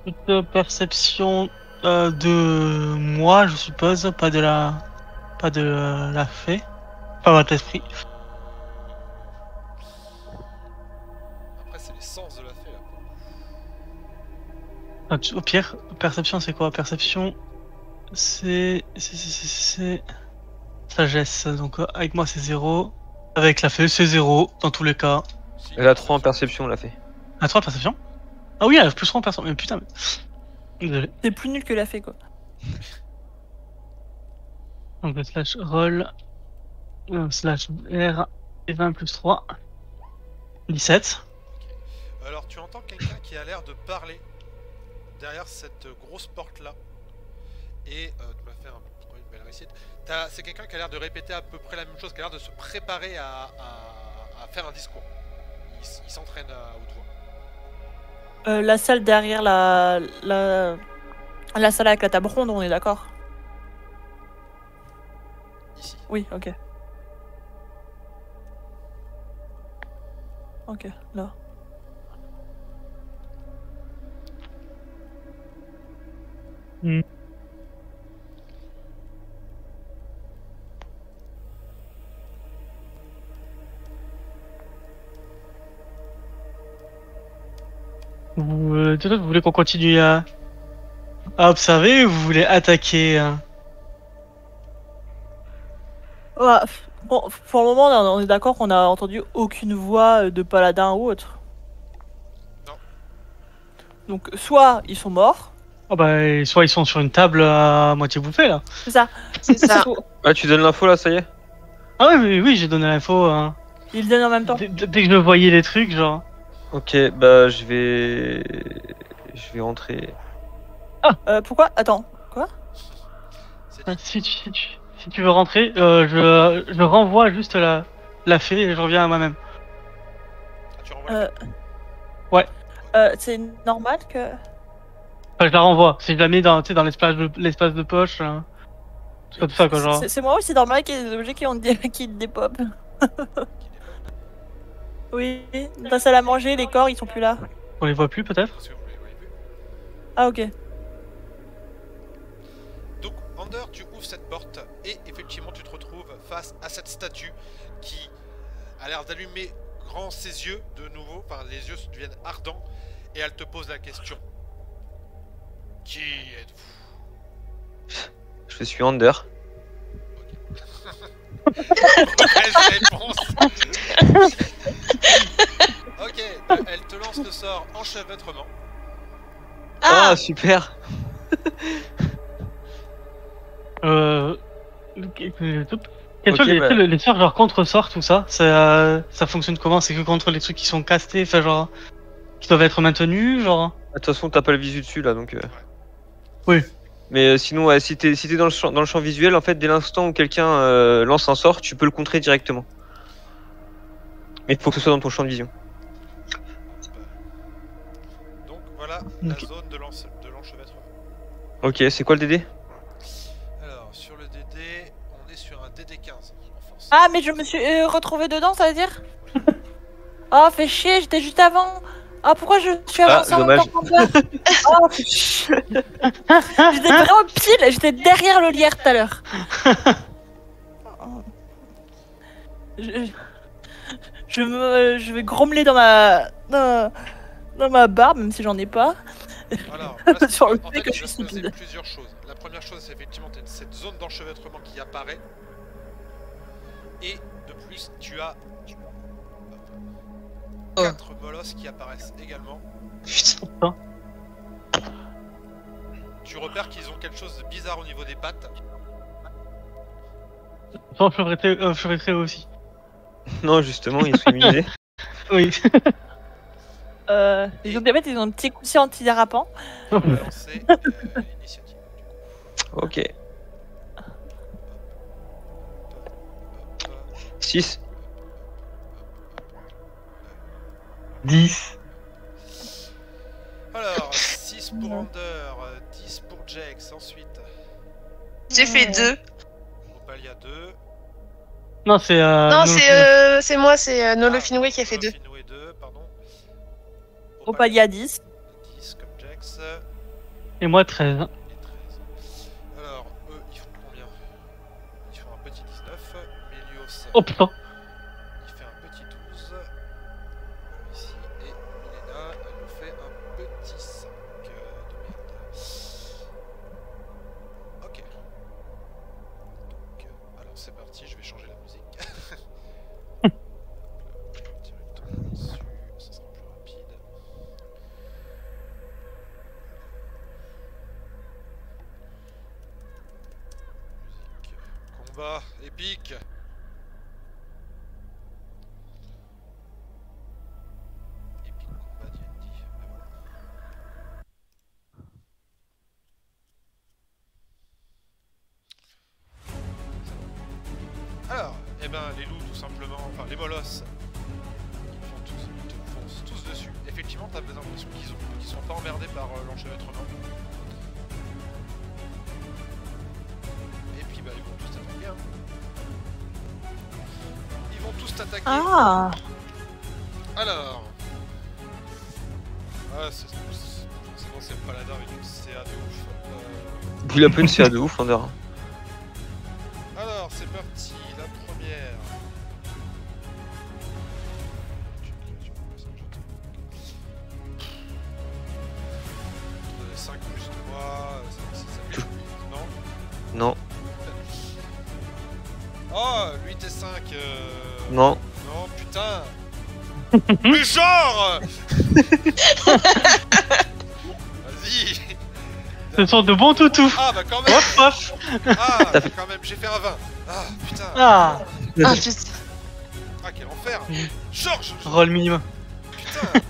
Toute perception de moi, je suppose, pas de la fée, pas votre esprit. Après, c'est les sens de la fée là. Au pire, perception, c'est quoi? Perception, c'est sagesse. Donc avec moi, c'est 0. Avec la fée, c'est 0 dans tous les cas. Si, Elle a 3 en perception, la fée. À 3 perception? Ah oui, elle a plus 3 en perception. Mais putain, désolé. C'est plus nul que la fée, quoi. Donc slash roll slash R et 20 plus 3. 17. Alors, tu entends quelqu'un qui a l'air de parler derrière cette grosse porte là. Et tu m'as fait une belle réussite. C'est quelqu'un qui a l'air de répéter à peu près la même chose, qui a l'air de se préparer à faire un discours. Il s'entraîne à haute voix. La salle derrière la salle avec la table ronde, on est d'accord? Ici. Oui, ok. Ok, là. Vous voulez qu'on continue à observer ou vous voulez attaquer Ouais, bon, pour le moment, on est d'accord qu'on a entendu aucune voix de paladin ou autre. Non. Donc, soit ils sont morts. Oh bah, soit ils sont sur une table à moitié bouffée là. C'est ça. C'est ça. Ah, tu donnes l'info là, ça y est? Ah oui, j'ai donné l'info. Ils le donnent en même temps. Dès que je voyais les trucs, genre. Ok, bah je vais rentrer. Pourquoi? Attends. Quoi? C'est Ah, dit. si tu veux rentrer, je renvoie juste la fée et je reviens à moi-même. Ah, tu renvoies la fée. Ouais. C'est normal que... Enfin, je la renvoie. Si je la mets dans l'espace de poche. C'est pas tout ça quoi, genre. C'est moi aussi normal qu'il y ait des objets qui dépopent. Oui, dans la salle à manger, les corps, ils sont plus là. On les voit plus peut-être. Parce que vous l'avez vu. Ah, ok. Donc, Ander, tu ouvres cette porte et effectivement, tu te retrouves face à cette statue qui a l'air d'allumer grand ses yeux de nouveau. Enfin, les yeux deviennent ardents et elle te pose la question. Qui êtes-vous? Je suis Under. Mauvaise réponse. Ok, elle te lance le sort enchevêtrement. Ah, super. Quels sont Ok, bah. les sorts genre contre-sorts, tout ça, ça fonctionne comment? C'est que contre les trucs qui sont castés, enfin genre qui doivent être maintenus, genre. De toute façon, t'as pas le visu dessus là, donc. Oui. Mais sinon, ouais, si t'es dans le champ visuel, en fait, dès l'instant où quelqu'un lance un sort, tu peux le contrer directement. Mais il faut que ce soit dans ton champ de vision. Donc voilà la Ok. zone de l'enchevêtrement. Ok, c'est quoi le DD? Alors, sur le DD, on est sur un DD15 en force. Ah, mais je me suis retrouvée dedans, ça veut dire? Oh, fait chier, j'étais juste avant. Ah, pourquoi je suis avancée en même dommage. temps que toi? Oh, fait chier. J'étais vraiment pile, j'étais derrière le lierre tout à l'heure. Je vais grommeler dans ma barbe, même si j'en ai pas. Alors, là, Sur le en fait fait, que il je va suis se passer stupide. plusieurs choses. La première chose, c'est effectivement cette zone d'enchevêtrement qui apparaît. Et De plus, tu as Oh. 4 molosses qui apparaissent également. Putain. Tu repères qu'ils ont quelque chose de bizarre au niveau des pattes. Enfin, chevreté aussi. Non, justement, ils sont immunisés. Oui. Les diabètes, ils ont un petit coussin antidérapant. On va lancer l'initiative. Ok. 6. 10. Alors, 6 pour Under, 10 pour Jax, ensuite J'ai fait 2. Opalia 2. Non, c'est. Non, c'est moi, c'est Nolo Finway qui a fait 2. Finway 2, pardon. Opalia 10. 10 comme Jax. Et moi 13. Et 13. Alors, eux, ils font combien? Ils font un petit 19. Melios, Oh putain. il fait un petit 12. Ici, et Milena, elle nous fait un petit 5 de merde. Ok. Donc, alors c'est parti, je vais changer la musique. Directement dessus, ça sera plus rapide. Musique. Combat épique. Épique combat D&D. Ben voilà. Alors, eh ben les loups tout simplement, enfin les molosses, ils te foncent tous dessus. Effectivement, t'as l'impression qu'ils sont pas emmerdés par l'enchevêtrement. Et puis bah ils vont tous t'attaquer. Hein. Ils vont tous t'attaquer. Ah. Alors. Ah, c'est bon, c'est le paladin avec une CA de ouf. Il a pas une CA de ouf, Under. Alors, c'est parti, la première. 5 plus 3, ça fait 8, non? Non. Oh, 8 et 5, Non. Non, putain. Mais genre. Vas-y. Ce sont de bons toutous. Ah, bah quand même. Hop hop. Ah, T'as fait- quand même, j'ai fait un 20. Ah, putain. Ah. Ah putain. Ah, quel enfer. Mhm. Georges. Roll minimum. Putain.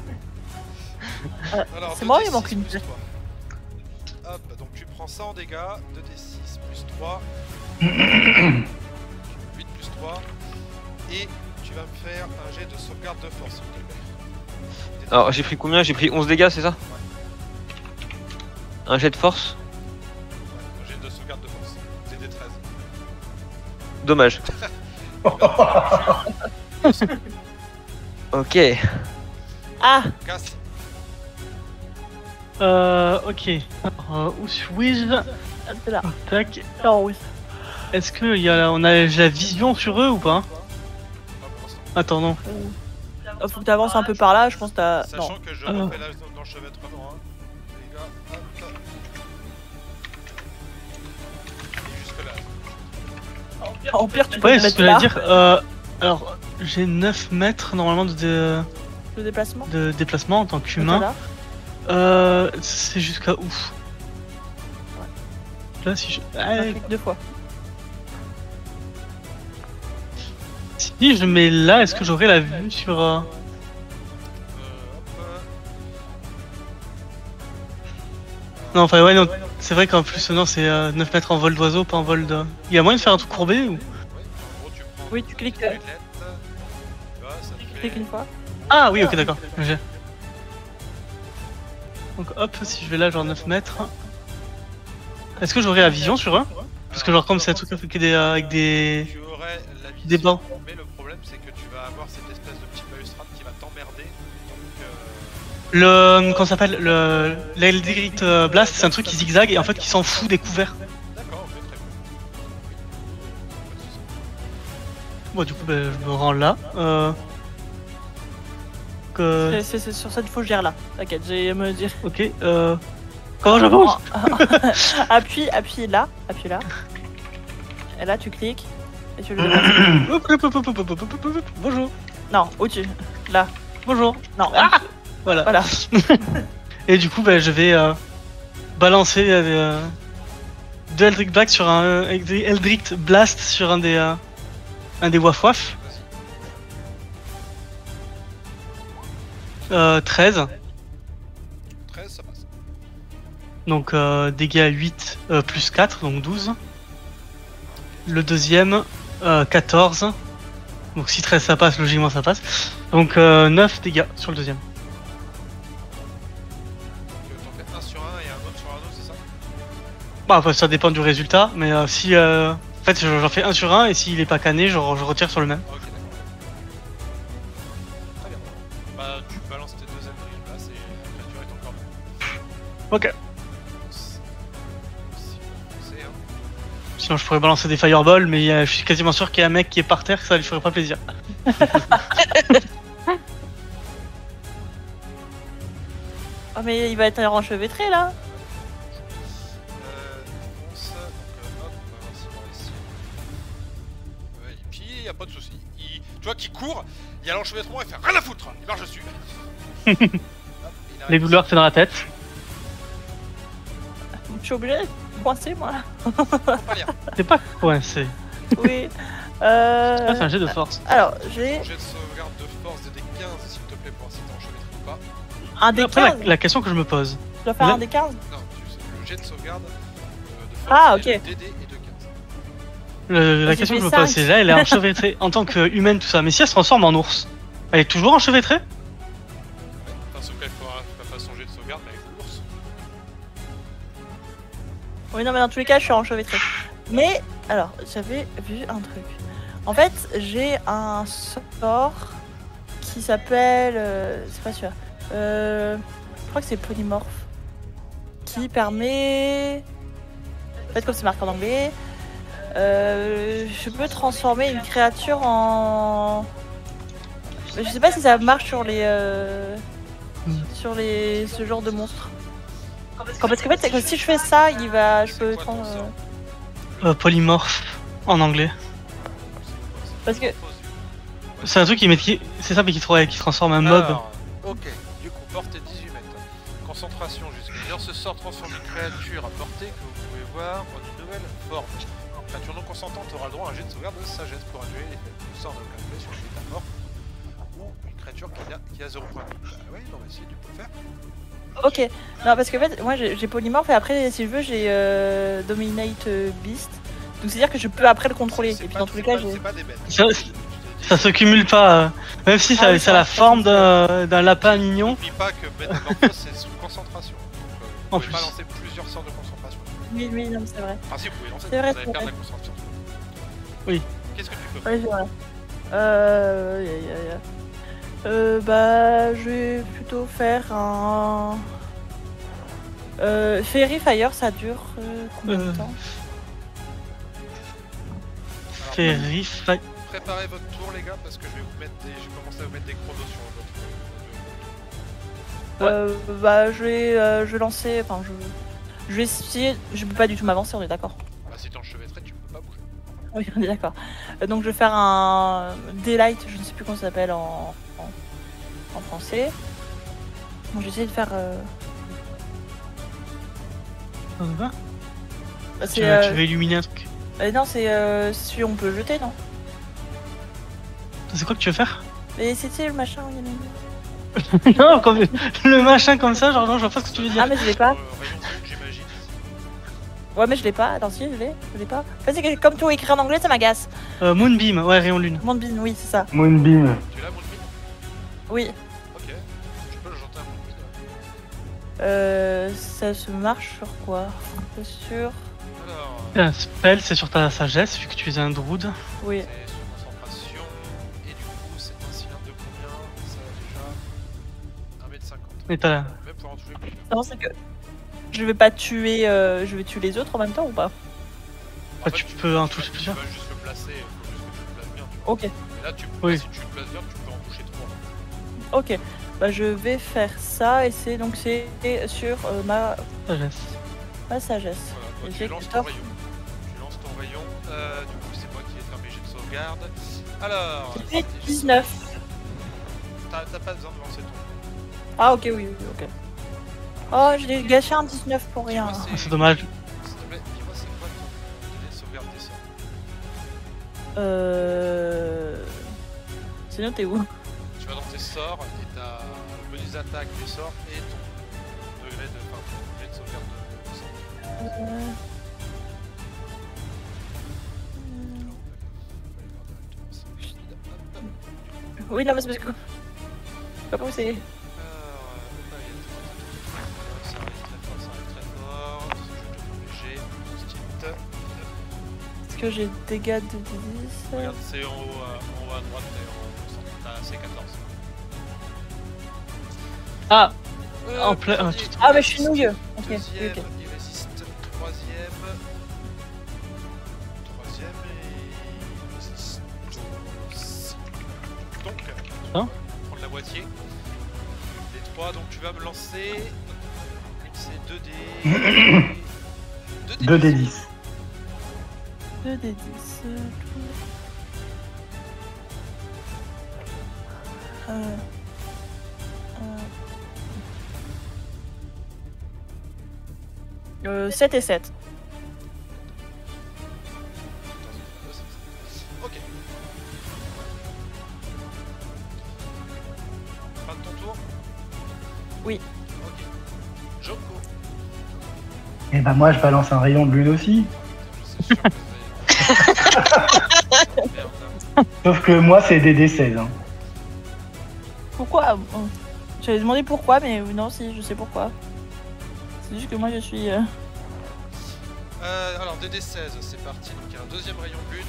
Alors, c'est moi, 2d6 il manque une plus 3. Hop, donc tu prends 100 en dégâts, 2d6 plus 3, 8 plus 3, et tu vas me faire un jet de sauvegarde de force, s'il te plaît. Alors, j'ai pris combien? J'ai pris 11 dégâts, c'est ça? Un jet de force? Ouais, un jet de sauvegarde de force, c'est des 13. Dommage. Ok. Ah. Casse. Ok. Alors, où suis-je? C'est là. Tac. Non, oui. Est-ce que on a la vision sur eux ou pas? Pas pour l'instant. Attends, non. Faut que t'avances un peu par là, je pense que t'as. Sachant Non. que je refais la zone d'enchevêtrement, hein. Les gars, hop. Et jusque là. En pire, tu peux Ouais, te c'est ce mettre que là. j'allais dire. Alors, j'ai 9 mètres normalement de Le déplacement. déplacement en tant qu'humain. Là. C'est jusqu'à où? Là, si je. Ah, Clique 2 fois. si je mets là, est-ce que j'aurai la vue sur. Hop. Non, enfin, ouais, non. C'est vrai qu'en plus, non, c'est 9 mètres en vol d'oiseau, pas en vol de. Il y a moyen de faire un truc courbé ou. Ouais, en gros, tu prends Oui, tu cliques, une lunette, tu vois, ça te Tu fait- cliques une fois. Ah oui, ok, d'accord. J'ai. Donc hop, si je vais là, genre 9 mètres. Est-ce que j'aurai la vision sur eux? Parce que genre comme c'est un truc avec des... Tu aurais la vision, Des bancs. mais le problème c'est que tu vas avoir cette espèce de petit balustrade qui va t'emmerder. Donc Comment ça s'appelle? L'Eldritch Blast, c'est un truc qui zigzague et en fait qui s'en fout des couverts. d'accord, ok, très bien. Oui. Pas de soucis. Bon, du coup, ben, je me rends là. C'est sur cette fougère là. T'inquiète, j'ai à me dire. Ok, comment j'avance? appuie là. Et là, tu cliques. Et tu le déplaces. Bonjour. Non, au-dessus. Là. Bonjour. Non. Voilà. Voilà. Et du coup, je vais balancer deux Eldritch Blast sur un Eldritch Blast sur un des waf-waf. Vas-y. 13. 13, ça passe. Donc dégâts 8 plus 4, donc 12. Le deuxième 14. Donc si 13 ça passe, logiquement ça passe. Donc 9 dégâts sur le deuxième. Donc t'en fais un sur un et un autre sur un autre, c'est ça? Bah après, ça dépend du résultat, mais si en fait j'en fais un sur un et s'il est pas cané, je retire sur le même. Ok, d'accord. Très bien. Bah tu balances tes deux Eldritch Blast et la créature est encore là. Ok. C'est hein. Sinon je pourrais balancer des fireballs, mais je suis quasiment sûr qu'il y a un mec qui est par terre, ça lui ferait pas plaisir. Oh, mais il va être enchevêtré là. Fonce, donc hop, on va voir s'il va réussir. Ouais, et puis y a pas de soucis. Tu vois qu'il court, il y a l'enchevêtrement, il fait rien à foutre, il marche dessus. Hop, il arrive Les douleurs c'est dans la tête. Je suis obligée de coincer moi. Faut pas lire. C'est pas coincé. Oui. Ah, c'est un jet de force. Alors, j'ai Ton jet de sauvegarde de force de D15 s'il te plaît pour voir si t'es enchevêtré ou pas. un des Après 15. la question que je me pose. Je dois faire Ouais. un des 15. Non, le jet de sauvegarde de force Ah, est ok. de DD et de 15. La J'ai question que je fait me pose, 5. c'est là, elle est enchevêtrée en tant qu'humaine, tout ça. Mais si elle se transforme en ours, elle est toujours enchevêtrée? Ouais. Enfin, sauf qu'elle fera pas son jet de sauvegarde mais avec l'ours. Oui, non, mais dans tous les cas, je suis enchevêtrée. Mais, alors, j'avais vu un truc. En fait, j'ai un sort qui s'appelle. C'est pas sûr. Je crois que c'est polymorphe. Qui permet. En fait, comme c'est marqué en anglais, je peux transformer une créature en. Je sais pas si ça marche sur les. Ce genre de monstres. Parce qu'en fait, c'est que si je fais ça, il va. Je peux. C'est quoi ton sort Polymorphe en anglais. Parce que- C'est un truc c'est ça, mais qui transforme un mob. Alors, ok, du coup, portée 18 mètres. Concentration jusqu'à dire ce sort transforme une créature à portée que vous pouvez voir en une nouvelle forme. Une créature non consentante aura le droit à un jet de sauvegarde de sagesse pour annuler l'effet du sort de aucun effet sur l'état mort. Ou une créature qui a 0 point de vie. Bah oui, non mais si, tu peux le faire. Ok, non parce que en fait moi j'ai polymorphe et après si je veux j'ai dominate beast. Donc c'est à dire que je peux après le contrôler. C'est Et puis pas- dans tous les c'est cas pas- j'ai. c'est pas des bêtes. Ça se cumule pas. Même si ça, Ah oui, ça a la ça- forme d'un lapin mignon. N'oublie pas que Métamorphose c'est sous concentration. Donc, En vous pouvez pas plus. lancer plusieurs sorts de concentration. Oui non mais c'est vrai. Enfin si, vous pouvez lancer, C'est vrai, vous allez c'est perdre vrai. la concentration. Oui. Qu'est-ce que tu peux faire? Ouais c'est vrai. Bah je vais plutôt faire un. Fairy Fire ça dure combien de temps? Terrifiant. Préparez votre tour les gars parce que je vais commencer à vous mettre des chronos sur votre. Bah je vais lancer. Enfin je vais essayer. Je peux pas du tout m'avancer, on est d'accord. Bah si t'es enchevêtré, tu peux pas bouger. Oui, on est d'accord. Donc je vais faire un Daylight, je ne sais plus comment ça s'appelle en français. Donc j'essaie de faire. Tu veux illuminer un truc. Non, c'est si on peut le jeter, non? C'est quoi que tu veux faire? Mais c'était le machin, il y en a une. Non, comme le machin comme ça, genre non, je vois pas ce que tu veux dire. Ah, mais je l'ai pas. Rayon lune, j'imagine. Ouais, mais je l'ai pas. Attends, si, je l'ai pas. En fait, c'est que comme tout écrit en anglais, ça m'agace. Moonbeam, ouais, rayon lune. Moonbeam, oui, c'est ça. Moonbeam. Tu l'as, Moonbeam? Oui. Ok. Tu peux le jeter un Moonbeam. Ça se marche sur quoi? C'est sur. Alors, Un spell, c'est sur ta sagesse, vu que tu es un druide. Oui. c'est sur concentration. Et du coup, c'est un cylindre de combien? Ça déjà. 1m50. Et t'as Même pour en toucher plus. Non, c'est que. Je vais pas tuer. Je vais tuer les autres en même temps ou pas? En tu peux en toucher tu plusieurs. vas juste le placer, faut juste que tu le places bien. Tu vois. Ok. Mais là, si tu le places bien, tu peux en toucher 3. Ok. Bah, je vais faire ça et c'est sur ma sagesse. sagesse. Voilà, toi, Et tu j'ai lances que ton tort. rayon. Tu lances ton rayon. Du coup, c'est moi qui ai fait un jet de sauvegarde. Alors, J'ai 19. t'as pas besoin de lancer ton. Ah, ok, oui, ok. Oh, j'ai gâché un 19 pour rien. Dis-moi, C'est dommage. S'il te plaît, dis-moi c'est quoi ton délai de sauvegarde des sorts. C'est noté où? Tu vas dans tes sorts et t'as le bonus d'attaque des sorts et ton degré de sauvegarde de sorts. Oui, non, mais c'est parce que. Pas comment c'est. Ça arrive très fort, ça arrive très fort. Je vais te corriger. Post-it. Est-ce que j'ai dégâts de 10? Regarde, c'est en haut à droite et en centre. T'as C14. Ah, en plein- premier, Ah, mais je suis nouilleux. Ok, Deuxième, ok. il résiste. Troisième et il résiste aussi. Donc, tu vas Hein prendre la moitié. Les 3, donc tu vas me lancer. C'est 2D. 2 des 10. 2 des 10. Euh, 7 et 7. Ok. Fin de ton tour? Oui. Ok. Joko. Et bah moi je balance un rayon de lune aussi. Je suis sûr que Merde. Sauf que moi c'est des D16. Hein. Pourquoi? J'avais demandé pourquoi, mais non, si, je sais pourquoi. C'est juste que moi je suis. Alors, DD16, c'est parti. Donc, il y a un deuxième rayon de lune.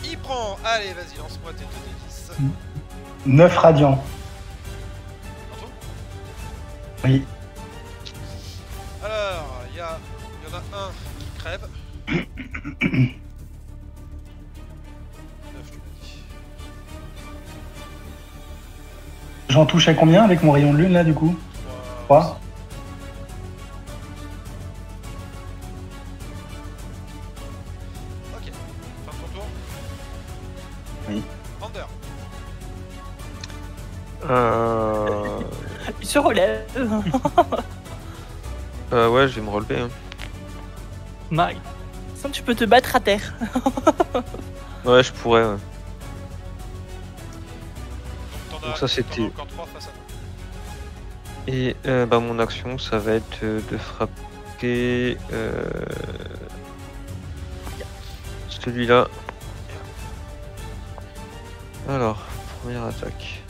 Il prend. Allez, vas-y, lance-moi tes 2D10. 9 radiants. En tout. Oui. Alors, il y en a un qui crève. 9, tu m'as dit. J'en touche à combien avec mon rayon de lune là du coup? 3. Ok. Fin de ton tour. Oui. Ander. Il se relève. Ouais, je vais me relever. Hein. Nice. Sinon, tu peux te battre à terre. Ouais, je pourrais. Ouais. Donc, Donc ça, c'était- t'en as encore 3 face à toi. Et bah, mon action, ça va être de frapper celui-là. Alors, première attaque.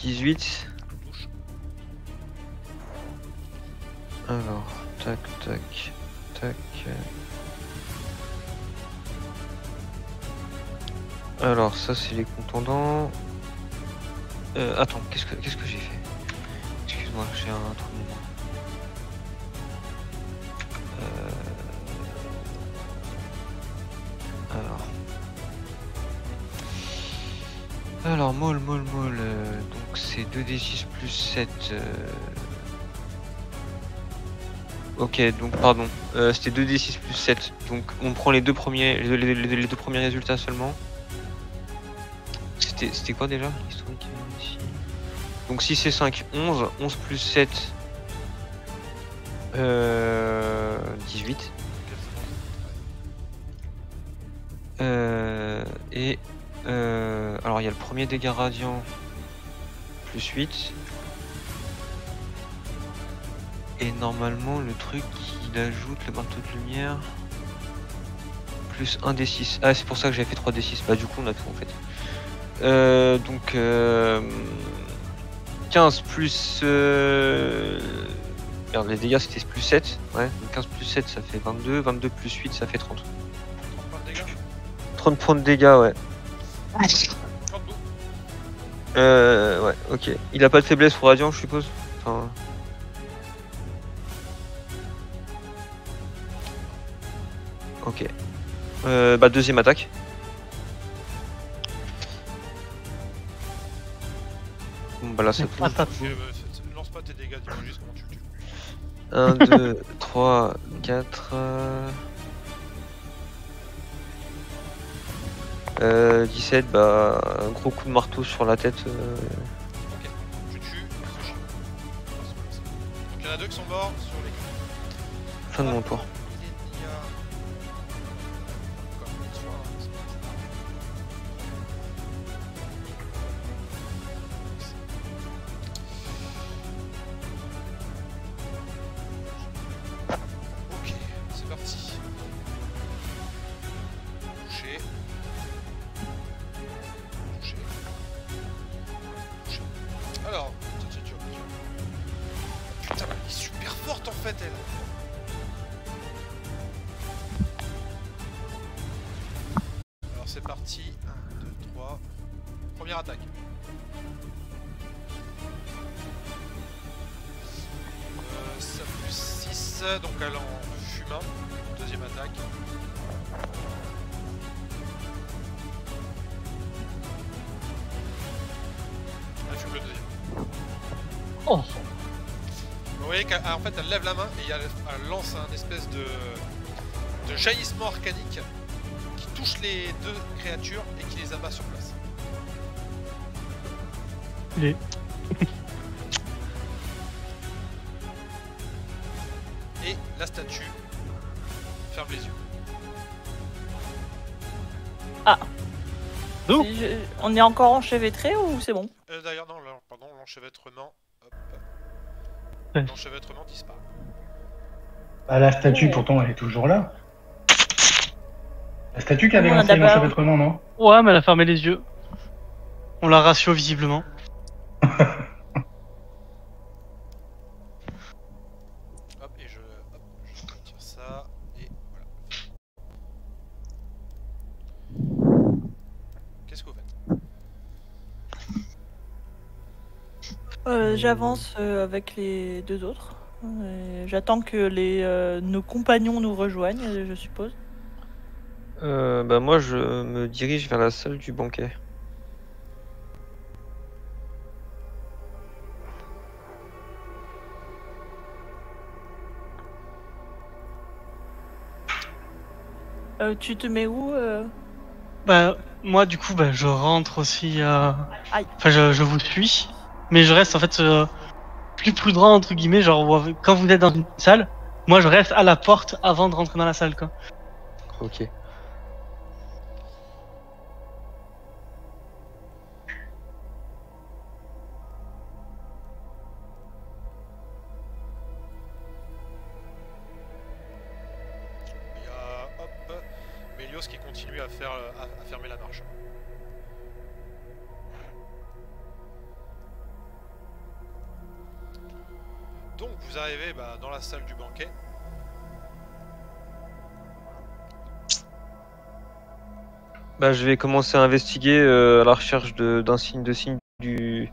18. Touche. Alors, tac, tac, tac. Alors, ça, c'est les contendants. Attends, qu'est-ce que j'ai fait? Excuse-moi, j'ai un trou de mémoire. Alors, molle. Donc, c'est 2d6 plus 7. Ok, donc pardon. C'était 2d6 plus 7. Donc, on prend les deux premiers résultats seulement. C'était quoi déjà l'historique ici? Donc 6 et 5, 11. 11 plus 7, 18. Alors il y a le premier dégât radiant, plus 8. Et normalement le truc il ajoute le marteau de lumière, plus 1 d6. Ah, c'est pour ça que j'avais fait 3 d6. Bah du coup on a tout en fait. Donc 15 plus regarde, les dégâts c'était plus 7, ouais, donc 15 plus 7 ça fait 22, 22 plus 8 ça fait 30. 30 points de dégâts. 30 points de dégâts, ouais. 32. Ouais, ok. Il a pas de faiblesse pour Radiant, je suppose. Enfin... Ok. Bah deuxième attaque. Bon bah là ça touche. Patate. Lance pas tes dégâts, dis-moi juste comment tu le tues. 1, 2, 3, 4... 17, bah un gros coup de marteau sur la tête. Ok, tu tues Tsushi. Donc il y en a 2 qui sont morts sur les 4. Fin de mon tour. Ok, c'est parti. Touché. Touché. Touché. Alors, putain, elle est super forte en fait, elle. Alors c'est parti. 1, 2, 3. Première attaque. Ça plus 6, donc elle en fume un. Deuxième attaque. Elle fume le deuxième. Oh. Vous voyez qu'en fait elle lève la main et elle lance un espèce de jaillissement arcanique qui touche les 2 créatures et qui les abat sur place. Les... Et la statue ferme les yeux. D'où On est encore enchevêtré ou c'est bon? D'ailleurs non, pardon, l'enchevêtrement. Hop. Ouais. L'enchevêtrement disparaît. Bah, la statue, pourtant, elle est toujours là. La statue qui avait On en a lancé d'abord. l'enchevêtrement, non? Ouais, mais elle a fermé les yeux. On l'a ratio visiblement. Hop, et je retire ça, et voilà. Qu'est-ce que vous faites? J'avance avec les 2 autres. J'attends que nos compagnons nous rejoignent, je suppose. Bah moi je me dirige vers la salle du banquet. Tu te mets où Bah, moi, du coup, bah, je rentre aussi. Aïe. Enfin, je vous suis. Mais je reste en fait plus prudent, entre guillemets. Genre, quand vous êtes dans une salle, moi, je reste à la porte avant de rentrer dans la salle, quoi. Ok. Il y a, hop, Mélios qui continue à fermer la marche. Donc vous arrivez dans la salle du banquet. Bah je vais commencer à investiguer à la recherche d'un signe du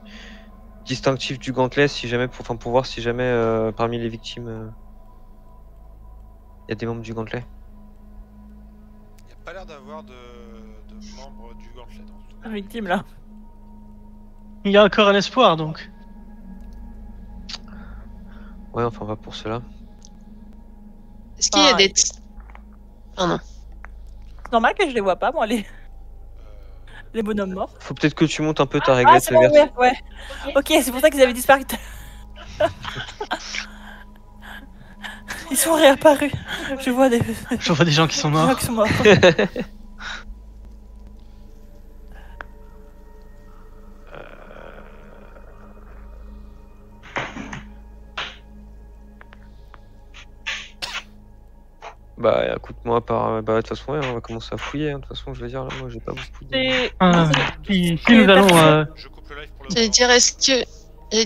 distinctif du gantelet si jamais pour voir si jamais parmi les victimes il y a des membres du gantelet. Il n'y a pas l'air d'avoir de membres du gantelet dans tout cas. Victime là. Il y a encore un espoir, donc. Ouais, enfin on va pour cela. Est-ce qu'il y a des... Pardon. C'est normal que je les vois pas, moi, les bonhommes morts. Faut peut-être que tu montes un peu ta Ah, réglette c'est bon, verte. ouais. Ok, c'est pour ça qu'ils avaient disparu. Ils sont réapparus. Je vois des Je vois des gens qui sont morts. gens qui sont morts. Bah écoute-moi bah de toute façon ouais, on va commencer à fouiller, hein. De toute façon je veux dire là moi j'ai pas beaucoup de... C'est- Si nous allons. Je coupe le live pour le J'allais dire, est-ce qu'il y a